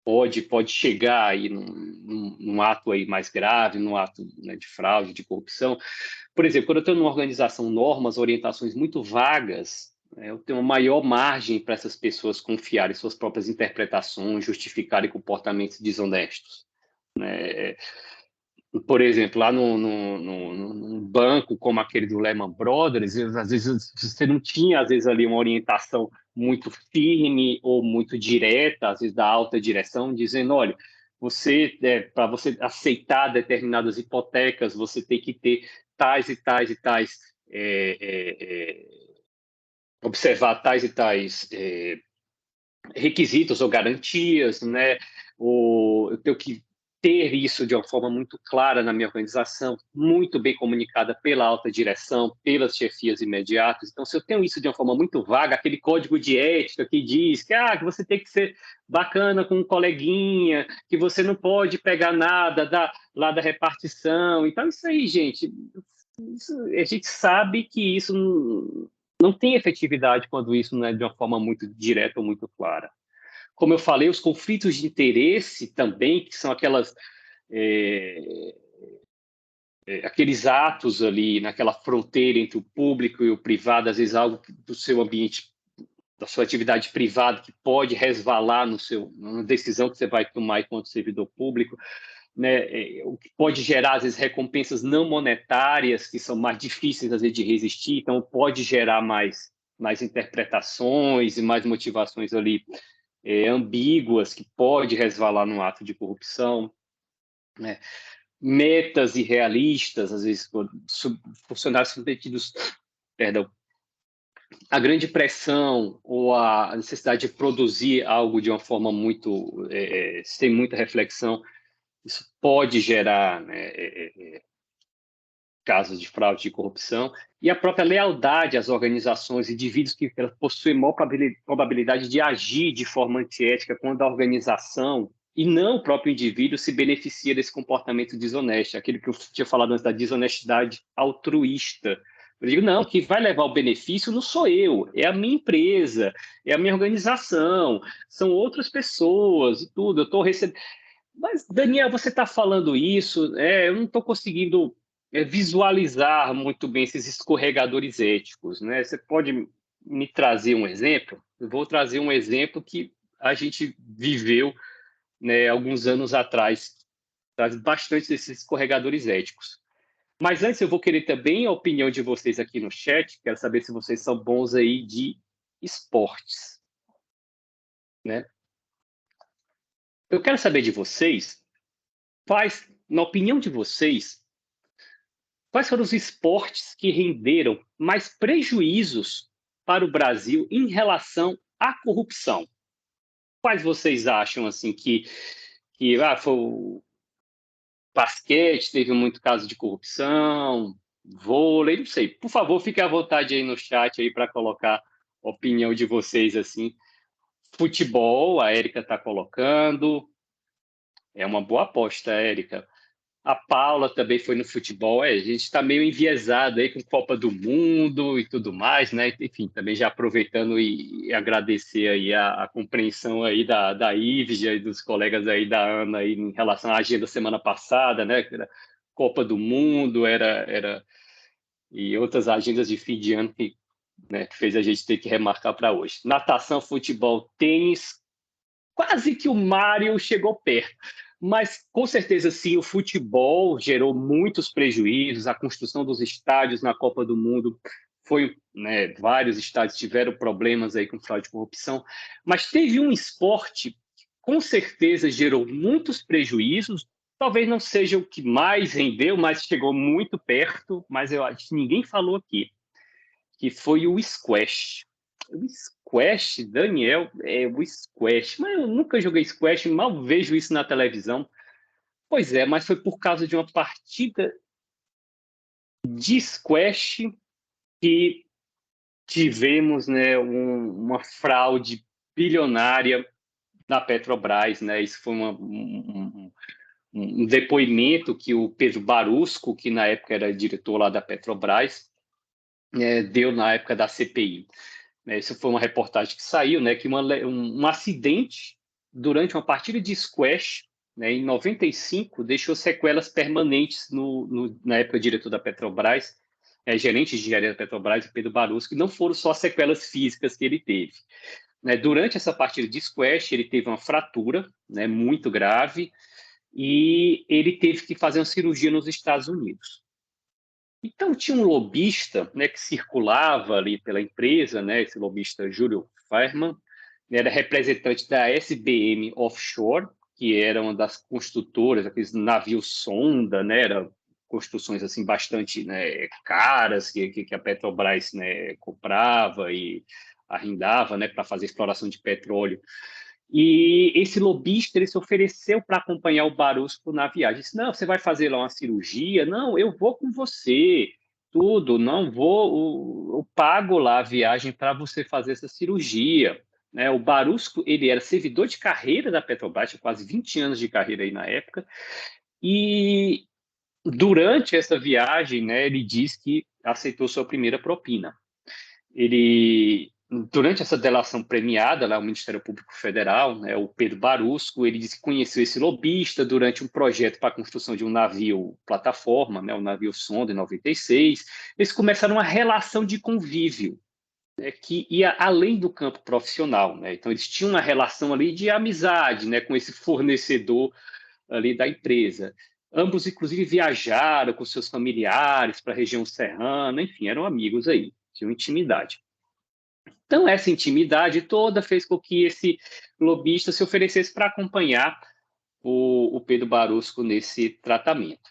pode chegar aí num ato aí mais grave, num ato, né, de fraude, de corrupção. Por exemplo, quando eu tenho numa organização normas, orientações muito vagas, né, eu tenho uma maior margem para essas pessoas confiarem em suas próprias interpretações, justificarem comportamentos desonestos, né? Por exemplo, lá num banco como aquele do Lehman Brothers, às vezes você não tinha, às vezes, ali uma orientação muito firme ou muito direta, às vezes da alta direção, dizendo, olha, para você aceitar determinadas hipotecas, você tem que ter tais e tais e tais, observar tais e tais requisitos ou garantias, né? Eu tenho que ter isso de uma forma muito clara na minha organização, muito bem comunicada pela alta direção, pelas chefias imediatas. Então, se eu tenho isso de uma forma muito vaga, aquele código de ética que diz que você tem que ser bacana com um coleguinha, que você não pode pegar nada lá da repartição. Então, isso aí, gente, a gente sabe que isso não tem efetividade quando isso não é de uma forma muito direta ou muito clara. Como eu falei, os conflitos de interesse também, que são aqueles atos ali naquela fronteira entre o público e o privado, às vezes algo do seu ambiente, da sua atividade privada, que pode resvalar numa decisão que você vai tomar enquanto servidor público, né, o que pode gerar, às vezes, recompensas não monetárias, que são mais difíceis, às vezes, de resistir, então pode gerar mais interpretações e mais motivações ali ambíguas, que pode resvalar num ato de corrupção, né? Metas irrealistas, às vezes, funcionários submetidos, perdão, a grande pressão ou a necessidade de produzir algo de uma forma muito, sem muita reflexão, isso pode gerar, né, casos de fraude e corrupção, e a própria lealdade às organizações, indivíduos que possuem maior probabilidade de agir de forma antiética quando a organização e não o próprio indivíduo se beneficia desse comportamento desonesto, aquele que eu tinha falado antes da desonestidade altruísta. Eu digo, não, quem vai levar o benefício não sou eu, é a minha empresa, é a minha organização, são outras pessoas e tudo, eu estou recebendo... Mas, Daniel, você está falando isso, eu não estou conseguindo visualizar muito bem esses escorregadores éticos, né? Você pode me trazer um exemplo? Eu vou trazer um exemplo que a gente viveu, né, alguns anos atrás, traz bastante desses escorregadores éticos. Mas antes eu vou querer também a opinião de vocês aqui no chat, quero saber se vocês são bons aí de esportes, né? Eu quero saber de vocês, na opinião de vocês, quais foram os esportes que renderam mais prejuízos para o Brasil em relação à corrupção? Quais vocês acham assim que foi o basquete, teve muito caso de corrupção, vôlei, não sei. Por favor, fique à vontade aí no chat aí para colocar a opinião de vocês assim. Futebol, a Érica está colocando. É uma boa aposta, Érica. A Paula também foi no futebol. A gente está meio enviesado aí com Copa do Mundo e tudo mais, né? Enfim, também já aproveitando e agradecer aí a compreensão aí da Ívgia e dos colegas aí da Ana aí em relação à agenda semana passada, né? Copa do Mundo e outras agendas de fim de ano que, né, que fez a gente ter que remarcar para hoje. Natação, futebol, tênis, quase que o Mário chegou perto. Mas, com certeza, sim, o futebol gerou muitos prejuízos, a construção dos estádios na Copa do Mundo foi, né, vários estádios tiveram problemas aí com fraude e corrupção, mas teve um esporte que, com certeza, gerou muitos prejuízos, talvez não seja o que mais rendeu, mas chegou muito perto, mas eu acho que ninguém falou aqui, que foi o squash. O squash, Daniel, o squash. Mas eu nunca joguei squash, mal vejo isso na televisão. Pois é, mas foi por causa de uma partida de squash que tivemos, né, uma fraude bilionária na Petrobras, né? Isso foi um depoimento que o Pedro Barusco, que na época era diretor lá da Petrobras, deu na época da CPI. Isso foi uma reportagem que saiu, né, que um acidente durante uma partida de squash, né, em 95, deixou sequelas permanentes na época diretor da Petrobras, gerente de engenharia da Petrobras, Pedro Barusco, que não foram só sequelas físicas que ele teve. Né, durante essa partida de squash, ele teve uma fratura, né, muito grave, e ele teve que fazer uma cirurgia nos Estados Unidos. Então, tinha um lobista, né, que circulava ali pela empresa, né, esse lobista Júlio Fairman, era representante da SBM Offshore, que era uma das construtoras, aqueles navios sonda, né, eram construções assim, bastante, né, caras, que a Petrobras, né, comprava e arrendava, né, para fazer exploração de petróleo. E esse lobista, ele se ofereceu para acompanhar o Barusco na viagem. Disse, não, você vai fazer lá uma cirurgia? Não, eu vou com você, tudo, não vou, eu pago lá a viagem para você fazer essa cirurgia. Né? O Barusco, ele era servidor de carreira da Petrobras, tinha quase 20 anos de carreira aí na época, e durante essa viagem, né, ele diz que aceitou sua primeira propina. Durante essa delação premiada, lá o Ministério Público Federal, né, o Pedro Barusco, ele disse que conheceu esse lobista durante um projeto para a construção de um navio plataforma, né, o navio sonda, em 96. Eles começaram uma relação de convívio, né, que ia além do campo profissional. Né? Então, eles tinham uma relação ali de amizade, né, com esse fornecedor ali da empresa. Ambos, inclusive, viajaram com seus familiares para a região serrana, enfim, eram amigos aí, tinham intimidade. Então, essa intimidade toda fez com que esse lobista se oferecesse para acompanhar o Pedro Barusco nesse tratamento.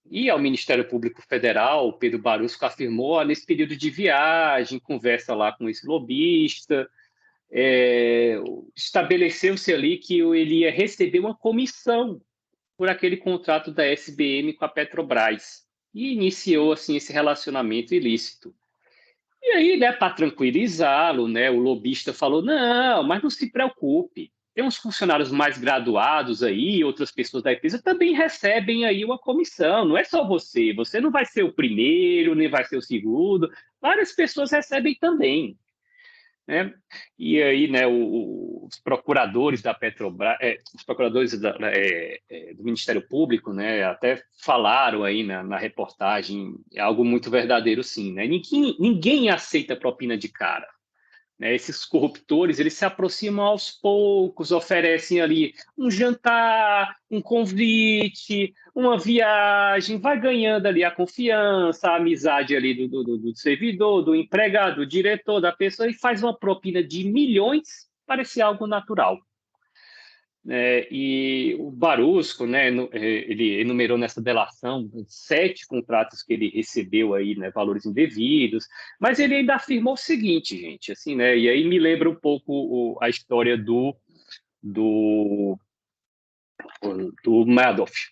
E ao Ministério Público Federal, o Pedro Barusco afirmou, nesse período de viagem, conversa lá com esse lobista, estabeleceu-se ali que ele ia receber uma comissão por aquele contrato da SBM com a Petrobras. E iniciou assim, esse relacionamento ilícito. E aí, né, para tranquilizá-lo, né, o lobista falou, não, mas não se preocupe, tem uns funcionários mais graduados aí, outras pessoas da empresa também recebem aí uma comissão, não é só você não vai ser o primeiro, nem vai ser o segundo, várias pessoas recebem também, né? E aí, né, os procuradores da Petrobras, os procuradores do Ministério Público, né, até falaram aí na reportagem, é algo muito verdadeiro, sim, né? Ninguém aceita propina de cara. Né, esses corruptores, eles se aproximam aos poucos, oferecem ali um jantar, um convite, uma viagem, vai ganhando ali a confiança, a amizade ali do servidor, do empregado, do diretor, da pessoa, e faz uma propina de milhões, parece algo natural. E o Barusco, né, ele enumerou nessa delação 7 contratos que ele recebeu aí, né, valores indevidos, mas ele ainda afirmou o seguinte, gente, assim, né, e aí me lembra um pouco a história do Madoff.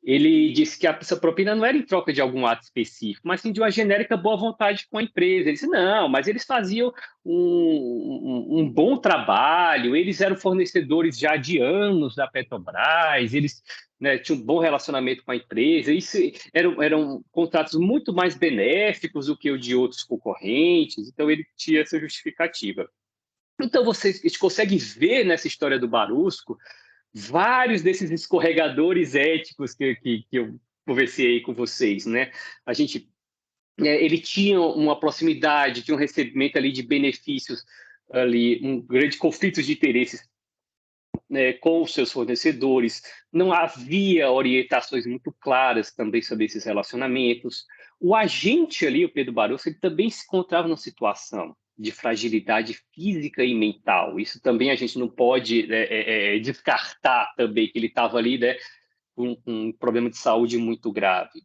Ele disse que essa propina não era em troca de algum ato específico, mas sim de uma genérica boa vontade com a empresa. Ele disse, não, mas eles faziam um bom trabalho, eles eram fornecedores já de anos da Petrobras, eles, né, tinham um bom relacionamento com a empresa, isso eram contratos muito mais benéficos do que o de outros concorrentes, então ele tinha essa justificativa. Então, a gente consegue ver nessa história do Barusco vários desses escorregadores éticos que eu conversei aí com vocês, né? Ele tinha uma proximidade, tinha um recebimento ali de benefícios, ali, um grande conflito de interesses, né, com os seus fornecedores, não havia orientações muito claras também sobre esses relacionamentos. O agente ali, o Pedro Barusco, ele também se encontrava numa situação de fragilidade física e mental. Isso também a gente não pode descartar também, que ele estava ali, né, com um problema de saúde muito grave.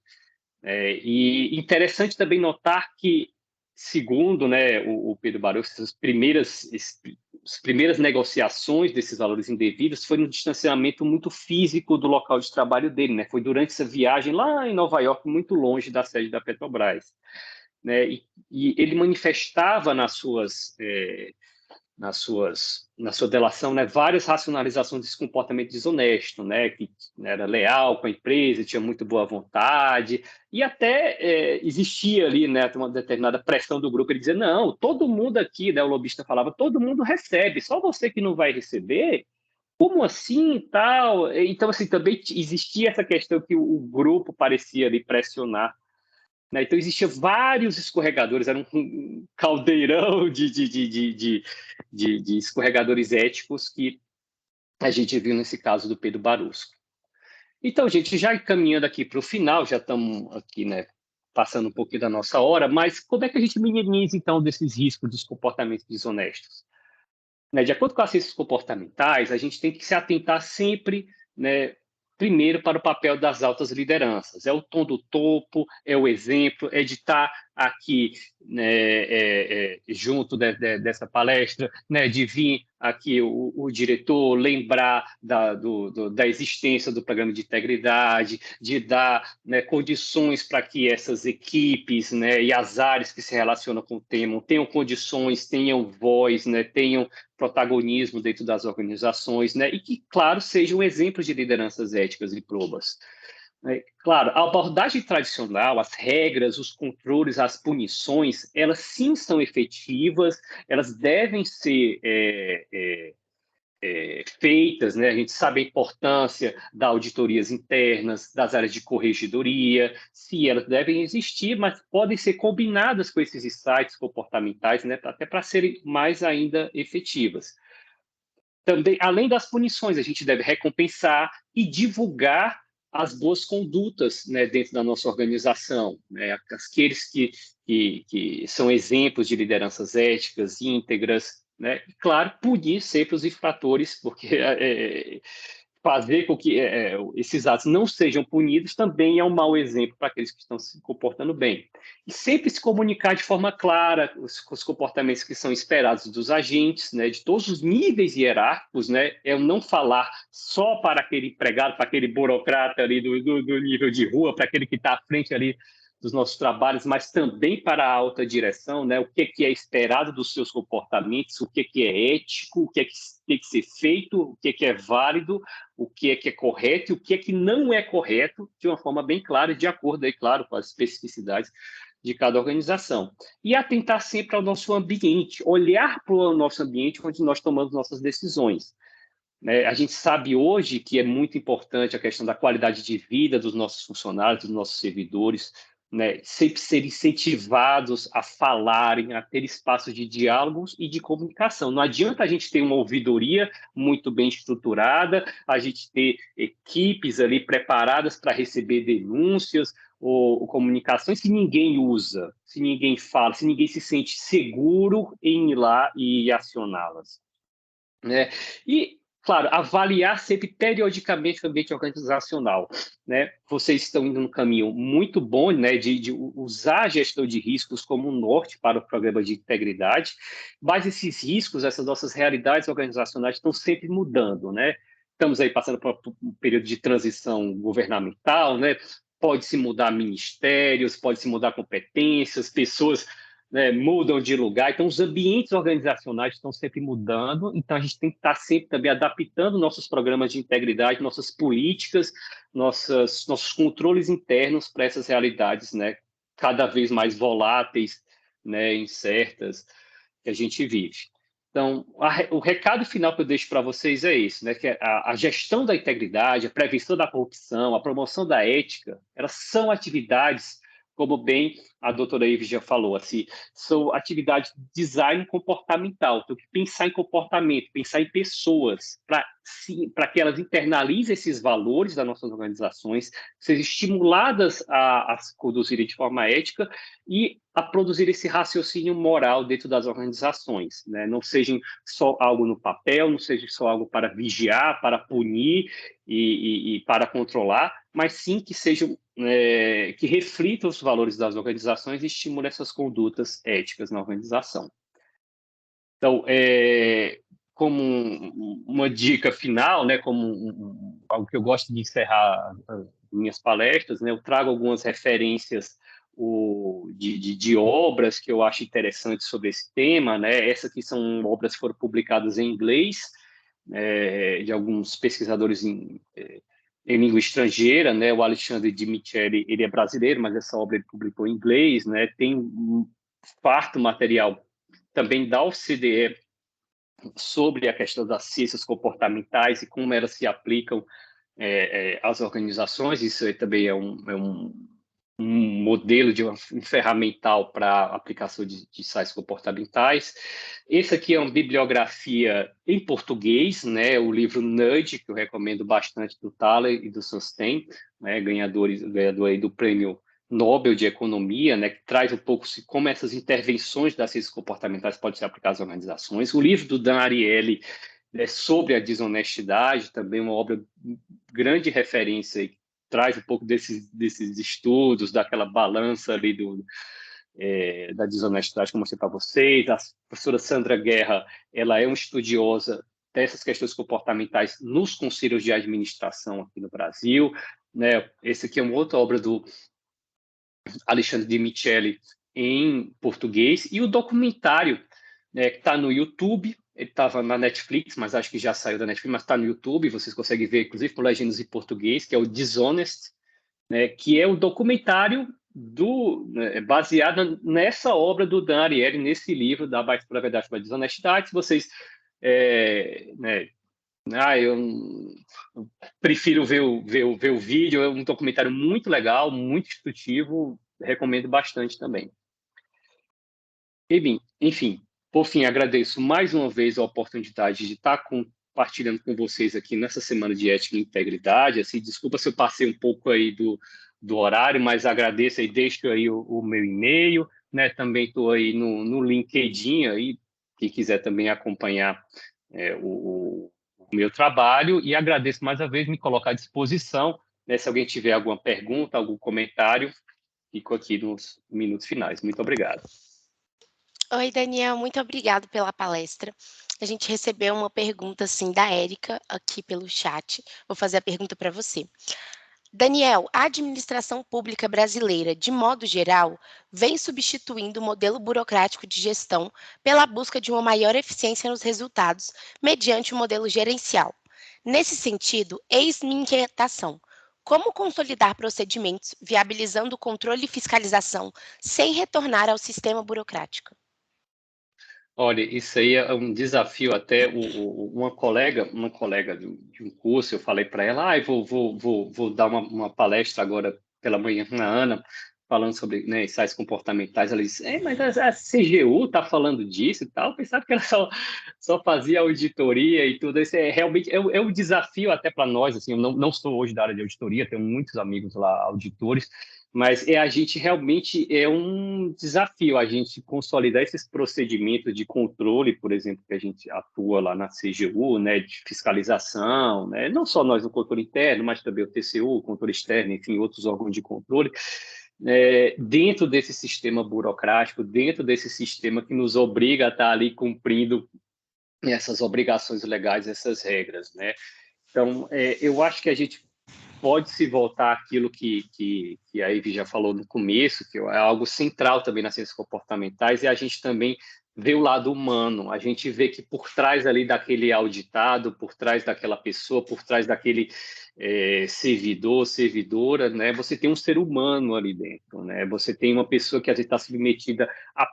E interessante também notar que, segundo, né, o Pedro Barusco, as primeiras negociações desses valores indevidos foi no distanciamento muito físico do local de trabalho dele, né? Foi durante essa viagem lá em Nova York, muito longe da sede da Petrobras. Né? E ele manifestava na sua delação, né, várias racionalizações desse comportamento desonesto, né, que era leal com a empresa, tinha muito boa vontade, e até existia ali, né, uma determinada pressão do grupo, ele dizia, não, todo mundo aqui, né, o lobista falava, todo mundo recebe, só você que não vai receber? Como assim, tal? Então, assim, também existia essa questão que o grupo parecia ali pressionar, né? Então, existia vários escorregadores, era um caldeirão de escorregadores éticos que a gente viu nesse caso do Pedro Barusco. Então, gente, já caminhando aqui para o final, já estamos aqui, né, passando um pouquinho da nossa hora, mas como é que a gente minimiza, então, desses riscos dos comportamentos desonestos? Né, de acordo com as ciências comportamentais, a gente tem que se atentar sempre, né, primeiro para o papel das altas lideranças. É o tom do topo, é o exemplo, é de estar aqui, né, junto dessa palestra, né, de vir aqui o diretor lembrar da existência do programa de integridade, de dar, né, condições para que essas equipes, né, e as áreas que se relacionam com o tema tenham condições, tenham voz, né, tenham protagonismo dentro das organizações, né, e que, claro, sejam exemplos de lideranças éticas e probas. Claro, a abordagem tradicional, as regras, os controles, as punições, elas sim são efetivas, elas devem ser feitas, né? A gente sabe a importância das auditorias internas, das áreas de corregedoria, sim, elas devem existir, mas podem ser combinadas com esses insights comportamentais, né? Até para serem mais ainda efetivas. Também, além das punições, a gente deve recompensar e divulgar as boas condutas, né, dentro da nossa organização, né, aqueles que são exemplos de lideranças éticas, íntegras, né, e, claro, punir sempre os infratores, porque fazer com que esses atos não sejam punidos também é um mau exemplo para aqueles que estão se comportando bem. E sempre se comunicar de forma clara os comportamentos que são esperados dos agentes, né, de todos os níveis hierárquicos, né, é não falar só para aquele empregado, para aquele burocrata ali do nível de rua, para aquele que está à frente ali dos nossos trabalhos, mas também para a alta direção, né? O que é esperado dos seus comportamentos, o que é ético, o que tem que ser feito, o que é válido, o que é correto e o que não é correto, de uma forma bem clara, de acordo, aí, claro, com as especificidades de cada organização. E atentar sempre ao nosso ambiente, olhar para o nosso ambiente onde nós tomamos nossas decisões. A gente sabe hoje que é muito importante a questão da qualidade de vida dos nossos funcionários, dos nossos servidores, né? Sempre ser incentivados a falarem, a ter espaços de diálogos e de comunicação. Não adianta a gente ter uma ouvidoria muito bem estruturada, a gente ter equipes ali preparadas para receber denúncias ou comunicações se ninguém usa, se ninguém fala, se ninguém se sente seguro em ir lá e acioná-las. Né? E, claro, avaliar sempre periodicamente o ambiente organizacional. Né? Vocês estão indo num caminho muito bom, né, de usar a gestão de riscos como um norte para o programa de integridade, mas esses riscos, essas nossas realidades organizacionais estão sempre mudando. Né? Estamos aí passando por um período de transição governamental, né? Pode-se mudar ministérios, pode-se mudar competências, pessoas, né, mudam de lugar, então os ambientes organizacionais estão sempre mudando, então a gente tem que estar sempre também adaptando nossos programas de integridade, nossas políticas, nossos controles internos para essas realidades, né, cada vez mais voláteis, né, incertas, que a gente vive. Então, o recado final que eu deixo para vocês é esse, né, que a gestão da integridade, a prevenção da corrupção, a promoção da ética, elas são atividades, como bem a doutora Ives já falou, assim, são atividades de design comportamental. Tem que pensar em comportamento, pensar em pessoas, para que elas internalizem esses valores das nossas organizações, sejam estimuladas a se conduzirem de forma ética e a produzir esse raciocínio moral dentro das organizações, né? Não seja só algo no papel, não seja só algo para vigiar, para punir e para controlar, mas sim que sejam que reflitam os valores das organizações e estimulem essas condutas éticas na organização. Então, como uma dica final, né, como algo que eu gosto de encerrar as minhas palestras, né, eu trago algumas referências de obras que eu acho interessantes sobre esse tema, né? Essas aqui são obras que foram publicadas em inglês, de alguns pesquisadores em língua estrangeira, né? O Alexandre de Micheli, ele é brasileiro, mas essa obra ele publicou em inglês, né? Tem um farto material também da OCDE sobre a questão das ciências comportamentais e como elas se aplicam às organizações. Isso também é um modelo de um ferramental para aplicação de sites comportamentais. Esse aqui é uma bibliografia em português, né? O livro Nudge, que eu recomendo bastante, do Thaler e do Sustain, né? Ganhador aí do Prêmio Nobel de Economia, né? Que traz um pouco como essas intervenções das ciências comportamentais podem ser aplicadas às organizações. O livro do Dan Ariely, sobre a desonestidade, também uma obra grande referência aí, traz um pouco desses estudos, daquela balança ali da desonestidade que eu mostrei para vocês. A professora Sandra Guerra, ela é uma estudiosa dessas questões comportamentais nos conselhos de administração aqui no Brasil. Né? Esse aqui é uma outra obra do Alexandre de Micheli em português, e o documentário, né, que está no YouTube. Ele estava na Netflix, mas acho que já saiu da Netflix, mas está no YouTube, vocês conseguem ver, inclusive, por legendas em português, que é o Dishonest, né, que é o documentário baseado nessa obra do Dan Ariely, nesse livro da Baixa para a Verdade para a Desonestidade. Se vocês eu prefiro ver o vídeo, é um documentário muito legal, muito instrutivo, recomendo bastante também. Enfim, por fim, agradeço mais uma vez a oportunidade de estar compartilhando com vocês aqui nessa semana de ética e integridade. Assim, desculpa se eu passei um pouco aí do horário, mas agradeço e deixo aí o meu e-mail, né? Também estou aí no LinkedIn, aí, quem quiser também acompanhar o meu trabalho, e agradeço mais uma vez, me colocar à disposição, né? Se alguém tiver alguma pergunta, algum comentário, fico aqui nos minutos finais. Muito obrigado. Oi, Daniel, muito obrigado pela palestra. A gente recebeu uma pergunta, assim, da Érica, aqui pelo chat. Vou fazer a pergunta para você. Daniel, a administração pública brasileira, de modo geral, vem substituindo o modelo burocrático de gestão pela busca de uma maior eficiência nos resultados, mediante o modelo gerencial. Nesse sentido, eis minha inquietação. Como consolidar procedimentos viabilizando o controle e fiscalização sem retornar ao sistema burocrático? Olha, isso aí é um desafio até uma colega de um curso, eu falei para ela, vou dar uma palestra agora pela manhã na Ana, falando sobre, né, ensaios comportamentais. Ela disse, mas a CGU está falando disso e tal, eu pensava que ela só fazia auditoria e tudo. Isso é realmente é um desafio até para nós, assim, eu não sou hoje da área de auditoria, tenho muitos amigos lá, auditores, mas a gente realmente é um desafio a gente consolidar esses procedimentos de controle, por exemplo, que a gente atua lá na CGU, né, de fiscalização, né, não só nós no controle interno, mas também o TCU, o controle externo, enfim, outros órgãos de controle, dentro desse sistema burocrático, dentro desse sistema que nos obriga a estar ali cumprindo essas obrigações legais, essas regras, né? Então, eu acho que a gente pode se voltar àquilo que a Ivy já falou no começo, que é algo central também nas ciências comportamentais, e a gente também vê o lado humano, a gente vê que por trás ali daquele auditado, por trás daquela pessoa, por trás daquele servidor, servidora, né, você tem um ser humano ali dentro, né, você tem uma pessoa que às vezes está submetida a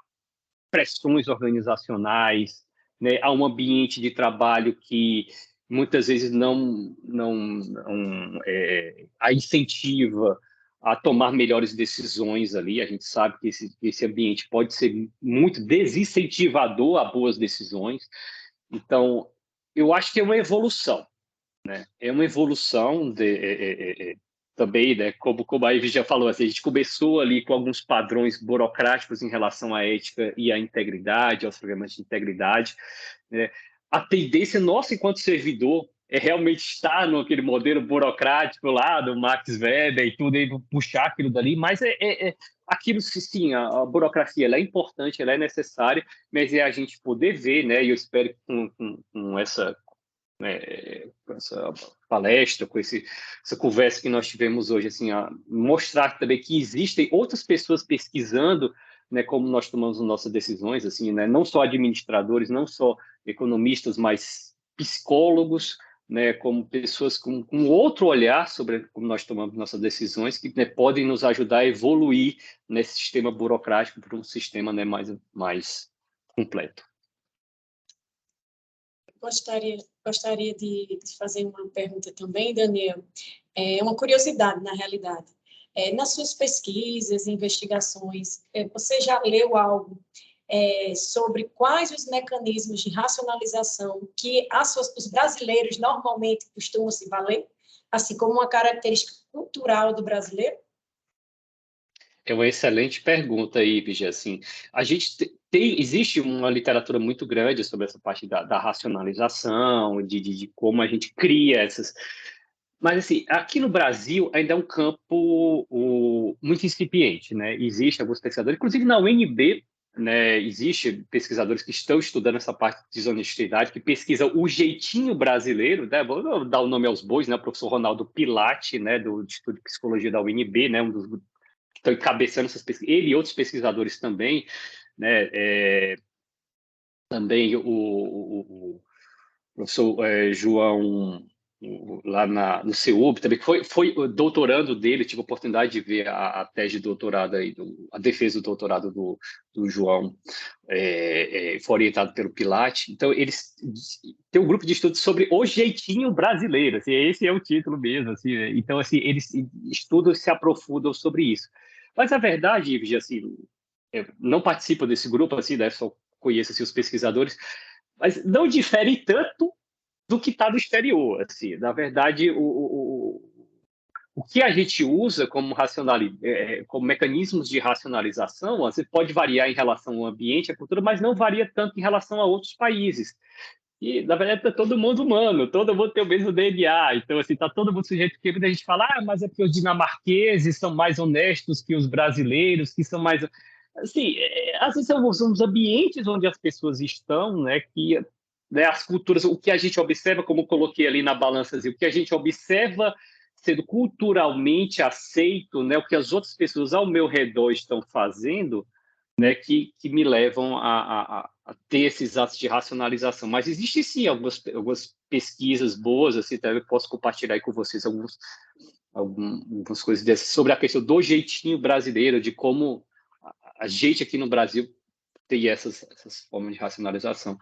pressões organizacionais, né, a um ambiente de trabalho que muitas vezes não a incentiva a tomar melhores decisões ali. A gente sabe que esse ambiente pode ser muito desincentivador a boas decisões. Então, eu acho que é uma evolução, né? É uma evolução também, né? Como a Ivy já falou, assim, a gente começou ali com alguns padrões burocráticos em relação à ética e à integridade, aos programas de integridade, né? A tendência nossa enquanto servidor é realmente estar naquele modelo burocrático lá do Max Weber e tudo, e puxar aquilo dali, mas aquilo, sim, a burocracia ela é importante, ela é necessária, mas é a gente poder ver, né? E eu espero que com essa palestra, com essa conversa que nós tivemos hoje, assim, a mostrar também que existem outras pessoas pesquisando, né, como nós tomamos nossas decisões, assim, né, não só administradores, não só economistas, mas psicólogos, né, como pessoas com outro olhar sobre como nós tomamos nossas decisões, que, né, podem nos ajudar a evoluir nesse sistema burocrático para um sistema, né, mais completo. Gostaria de fazer uma pergunta também, Daniel. É uma curiosidade, na realidade. Nas suas pesquisas e investigações, você já leu algo sobre quais os mecanismos de racionalização que os brasileiros normalmente costumam se valer, assim como uma característica cultural do brasileiro? É uma excelente pergunta, Ivy. Assim, a gente existe uma literatura muito grande sobre essa parte da racionalização, de como a gente cria essas. Mas, assim, aqui no Brasil ainda é um campo muito incipiente, né? Existem alguns pesquisadores, inclusive na UNB, né, existem pesquisadores que estão estudando essa parte de desonestidade, que pesquisam o jeitinho brasileiro, né? Vou dar o nome aos bois, né? O professor Ronaldo Pilati, né, do Instituto de Psicologia da UNB, né, um dos que estão encabeçando essas pesquisas, ele e outros pesquisadores também, né? Também o professor João, lá no CEUB, também foi o doutorando dele, tive a oportunidade de ver a tese de doutorado, aí, a defesa do doutorado do João, foi orientado pelo Pilate. Então, eles têm um grupo de estudos sobre o jeitinho brasileiro, assim, esse é o título mesmo. Assim, então, assim, eles estudam e se aprofundam sobre isso. Mas a verdade, Ives, assim, eu não participo desse grupo, assim, né, só conheço assim, os pesquisadores, mas não difere tanto do que está no exterior. Assim. Na verdade, o que a gente usa como mecanismos de racionalização, você pode variar em relação ao ambiente, à cultura, mas não varia tanto em relação a outros países. E, na verdade, é todo mundo humano, todo mundo tem o mesmo DNA. Então, assim, está todo mundo sujeito que a gente fala, mas é porque os dinamarqueses são mais honestos que os brasileiros, que são mais... Assim, às vezes são os ambientes onde as pessoas estão, né, que, né, as culturas, o que a gente observa, como eu coloquei ali na balança, o que a gente observa sendo culturalmente aceito, né, o que as outras pessoas ao meu redor estão fazendo, né, que me levam a ter esses atos de racionalização. Mas existem, sim, algumas pesquisas boas, assim, até eu posso compartilhar aí com vocês algumas coisas dessas, sobre a questão do jeitinho brasileiro, de como a gente aqui no Brasil tem essas formas de racionalização.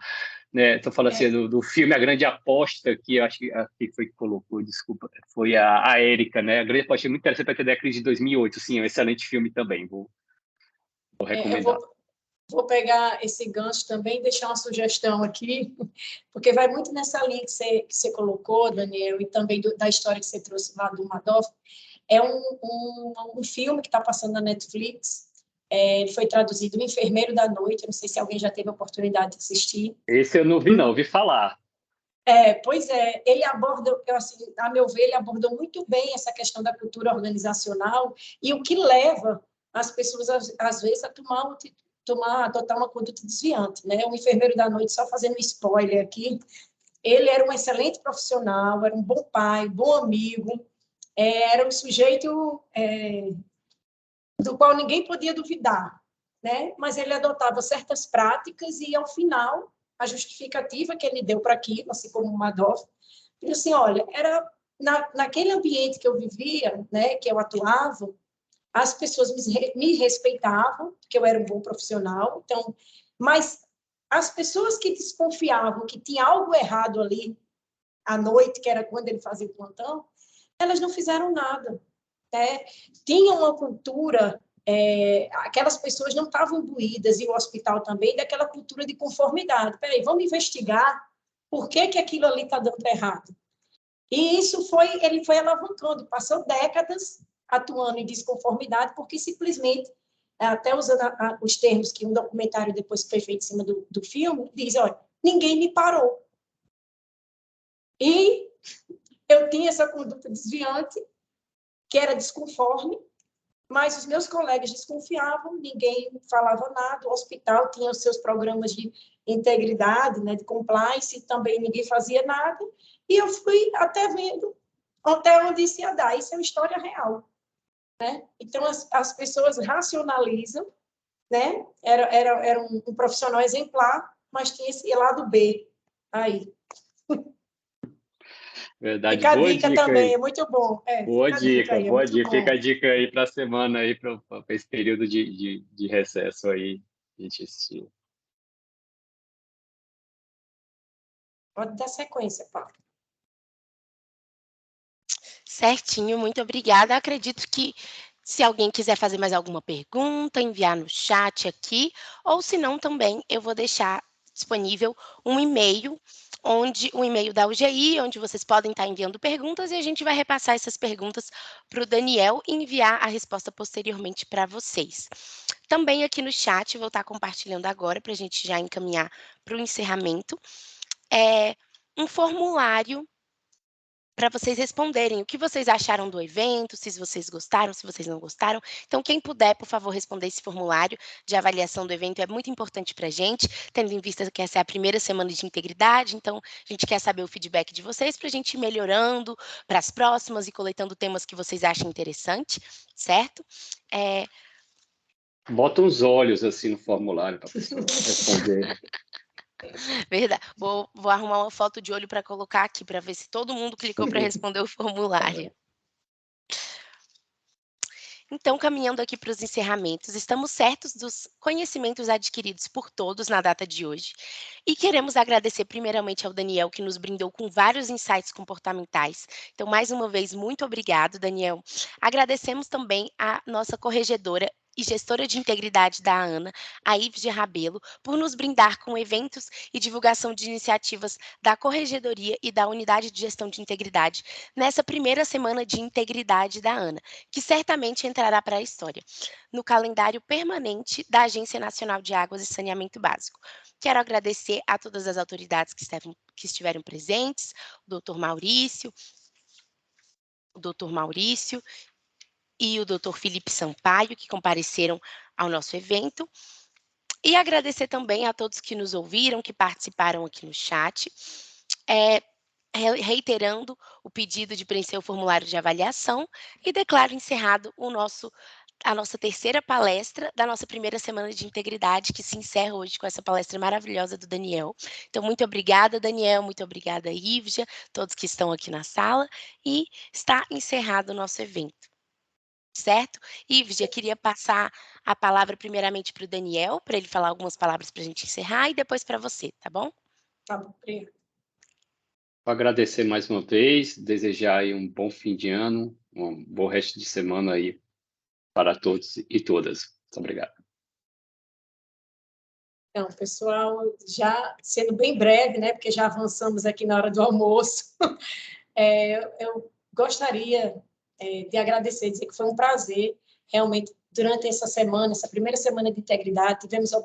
Né? Estou falando assim, do filme A Grande Aposta, que eu acho que foi que colocou, desculpa, foi a Érica, né? A Grande Aposta é muito interessante para entender a crise de 2008, sim, é um excelente filme também, vou recomendar. Vou pegar esse gancho também e deixar uma sugestão aqui, porque vai muito nessa linha que você colocou, Daniel, e também da história que você trouxe lá do Madoff. É um filme que está passando na Netflix, ele foi traduzido O Enfermeiro da Noite, eu não sei se alguém já teve a oportunidade de assistir. Esse eu não vi, não, ouvi falar. Pois é, ele aborda, assim, a meu ver, ele abordou muito bem essa questão da cultura organizacional e o que leva as pessoas, às vezes, a adotar uma conduta desviante, né? O Enfermeiro da Noite, só fazendo um spoiler aqui, ele era um excelente profissional, era um bom pai, bom amigo, era um sujeito do qual ninguém podia duvidar, né? Mas ele adotava certas práticas e, ao final, a justificativa que ele deu para aquilo, assim como o Madoff, ele assim, olha, era naquele ambiente que eu vivia, né, que eu atuava, as pessoas me respeitavam, porque eu era um bom profissional, então, mas as pessoas que desconfiavam que tinha algo errado ali à noite, que era quando ele fazia o plantão, elas não fizeram nada, né? Tinha uma cultura, aquelas pessoas não estavam imbuídas, e o hospital também, daquela cultura de conformidade. Peraí, vamos investigar por que aquilo ali está dando errado. E isso ele foi alavancando, passou décadas atuando em desconformidade, porque simplesmente, até usando os termos que um documentário depois que foi feito em cima do filme, diz, olha, ninguém me parou. E eu tinha essa conduta desviante, que era desconforme, mas os meus colegas desconfiavam, ninguém falava nada, o hospital tinha os seus programas de integridade, né, de compliance, também ninguém fazia nada, e eu fui até vendo até onde isso ia dar. Isso é uma história real, né? Então, as pessoas racionalizam, né? Era um profissional exemplar, mas tinha esse lado B aí. Verdade, Fica a boa dica dica também, aí. é muito bom. Boa dica, É boa muito dica. bom. Fica a dica aí para a semana aí, para esse período de recesso aí, a gente assistir. Pode dar sequência, Paulo. Certinho, muito obrigada. Acredito que se alguém quiser fazer mais alguma pergunta, enviar no chat aqui, ou se não também eu vou deixar disponível um e-mail, um e-mail da UGI, onde vocês podem estar enviando perguntas e a gente vai repassar essas perguntas para o Daniel e enviar a resposta posteriormente para vocês. Também aqui no chat, vou estar compartilhando agora para a gente já encaminhar para o encerramento, um formulário para vocês responderem o que vocês acharam do evento, se vocês gostaram, se vocês não gostaram. Então, quem puder, por favor, responder esse formulário de avaliação do evento é muito importante para a gente, tendo em vista que essa é a primeira semana de integridade, então a gente quer saber o feedback de vocês para a gente ir melhorando para as próximas e coletando temas que vocês acham interessante, certo? Bota uns olhos assim no formulário para a pessoa responder. Verdade. Vou arrumar uma foto de olho para colocar aqui, para ver se todo mundo clicou para responder o formulário. Então, caminhando aqui para os encerramentos, estamos certos dos conhecimentos adquiridos por todos na data de hoje e queremos agradecer primeiramente ao Daniel, que nos brindou com vários insights comportamentais. Então, mais uma vez, muito obrigado, Daniel. Agradecemos também a nossa corregedora e gestora de integridade da ANA, a Ivge Rabelo, por nos brindar com eventos e divulgação de iniciativas da Corregedoria e da Unidade de Gestão de Integridade nessa primeira semana de integridade da ANA, que certamente entrará para a história, no calendário permanente da Agência Nacional de Águas e Saneamento Básico. Quero agradecer a todas as autoridades que estiveram presentes, o doutor Maurício e o doutor Felipe Sampaio, que compareceram ao nosso evento. E agradecer também a todos que nos ouviram, que participaram aqui no chat. reiterando o pedido de preencher o formulário de avaliação e declaro encerrado a nossa terceira palestra da nossa primeira semana de integridade, que se encerra hoje com essa palestra maravilhosa do Daniel. Então, muito obrigada, Daniel, muito obrigada, Ívgia, todos que estão aqui na sala, e está encerrado o nosso evento. Certo? Ívgia, queria passar a palavra primeiramente para o Daniel, para ele falar algumas palavras para a gente encerrar, e depois para você, tá bom? Tá bom, obrigada. Agradecer mais uma vez, desejar aí um bom fim de ano, um bom resto de semana aí para todos e todas. Muito obrigado. Então, pessoal, já sendo bem breve, né, porque já avançamos aqui na hora do almoço, eu gostaria de agradecer, dizer que foi um prazer, realmente, durante essa semana, essa primeira semana de integridade, tivemos a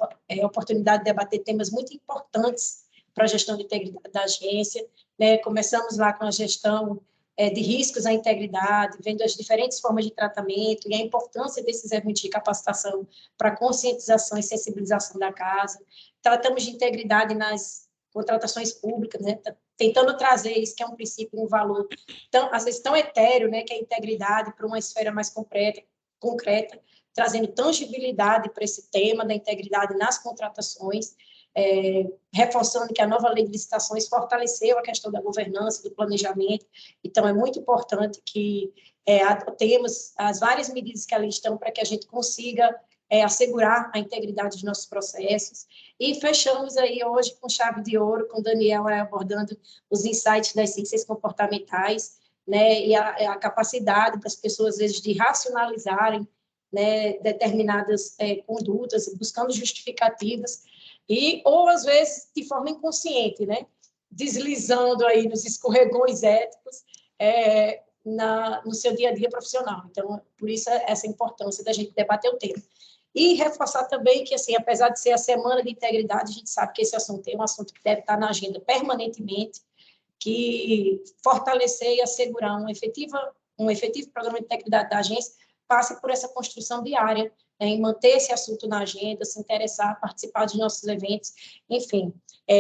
oportunidade de debater temas muito importantes para a gestão de integridade da agência, né? Começamos lá com a gestão de riscos à integridade, vendo as diferentes formas de tratamento e a importância desses eventos de capacitação para conscientização e sensibilização da casa. Tratamos de integridade nas contratações públicas, né? Tentando trazer isso, que é um princípio, um valor, às vezes tão etéreo, né? Que é a integridade, para uma esfera mais concreta, trazendo tangibilidade para esse tema da integridade nas contratações, reforçando que a nova lei de licitações fortaleceu a questão da governança, do planejamento. Então, é muito importante que adotemos as várias medidas que ali estão para que a gente consiga assegurar a integridade dos nossos processos. E fechamos aí hoje com chave de ouro, com o Daniel abordando os insights das ciências comportamentais, né, e a capacidade das pessoas, às vezes, de racionalizarem, né, determinadas condutas, buscando justificativas, ou, às vezes, de forma inconsciente, né, deslizando aí nos escorregões éticos no seu dia a dia profissional. Então, por isso, essa importância da gente debater o tema. E reforçar também que, assim, apesar de ser a semana de integridade, a gente sabe que esse assunto é um assunto que deve estar na agenda permanentemente, que fortalecer e assegurar um efetivo programa de integridade da agência passe por essa construção diária, né, em manter esse assunto na agenda, se interessar, participar dos nossos eventos, enfim.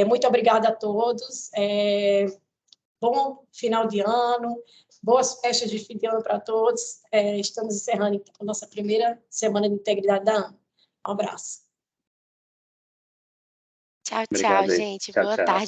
Muito obrigada a todos, bom final de ano, boas festas de fim de ano para todos, estamos encerrando então, a nossa primeira semana de integridade da ANA. Um abraço. Tchau, Obrigado, tchau, gente. tchau, Boa tchau. tarde.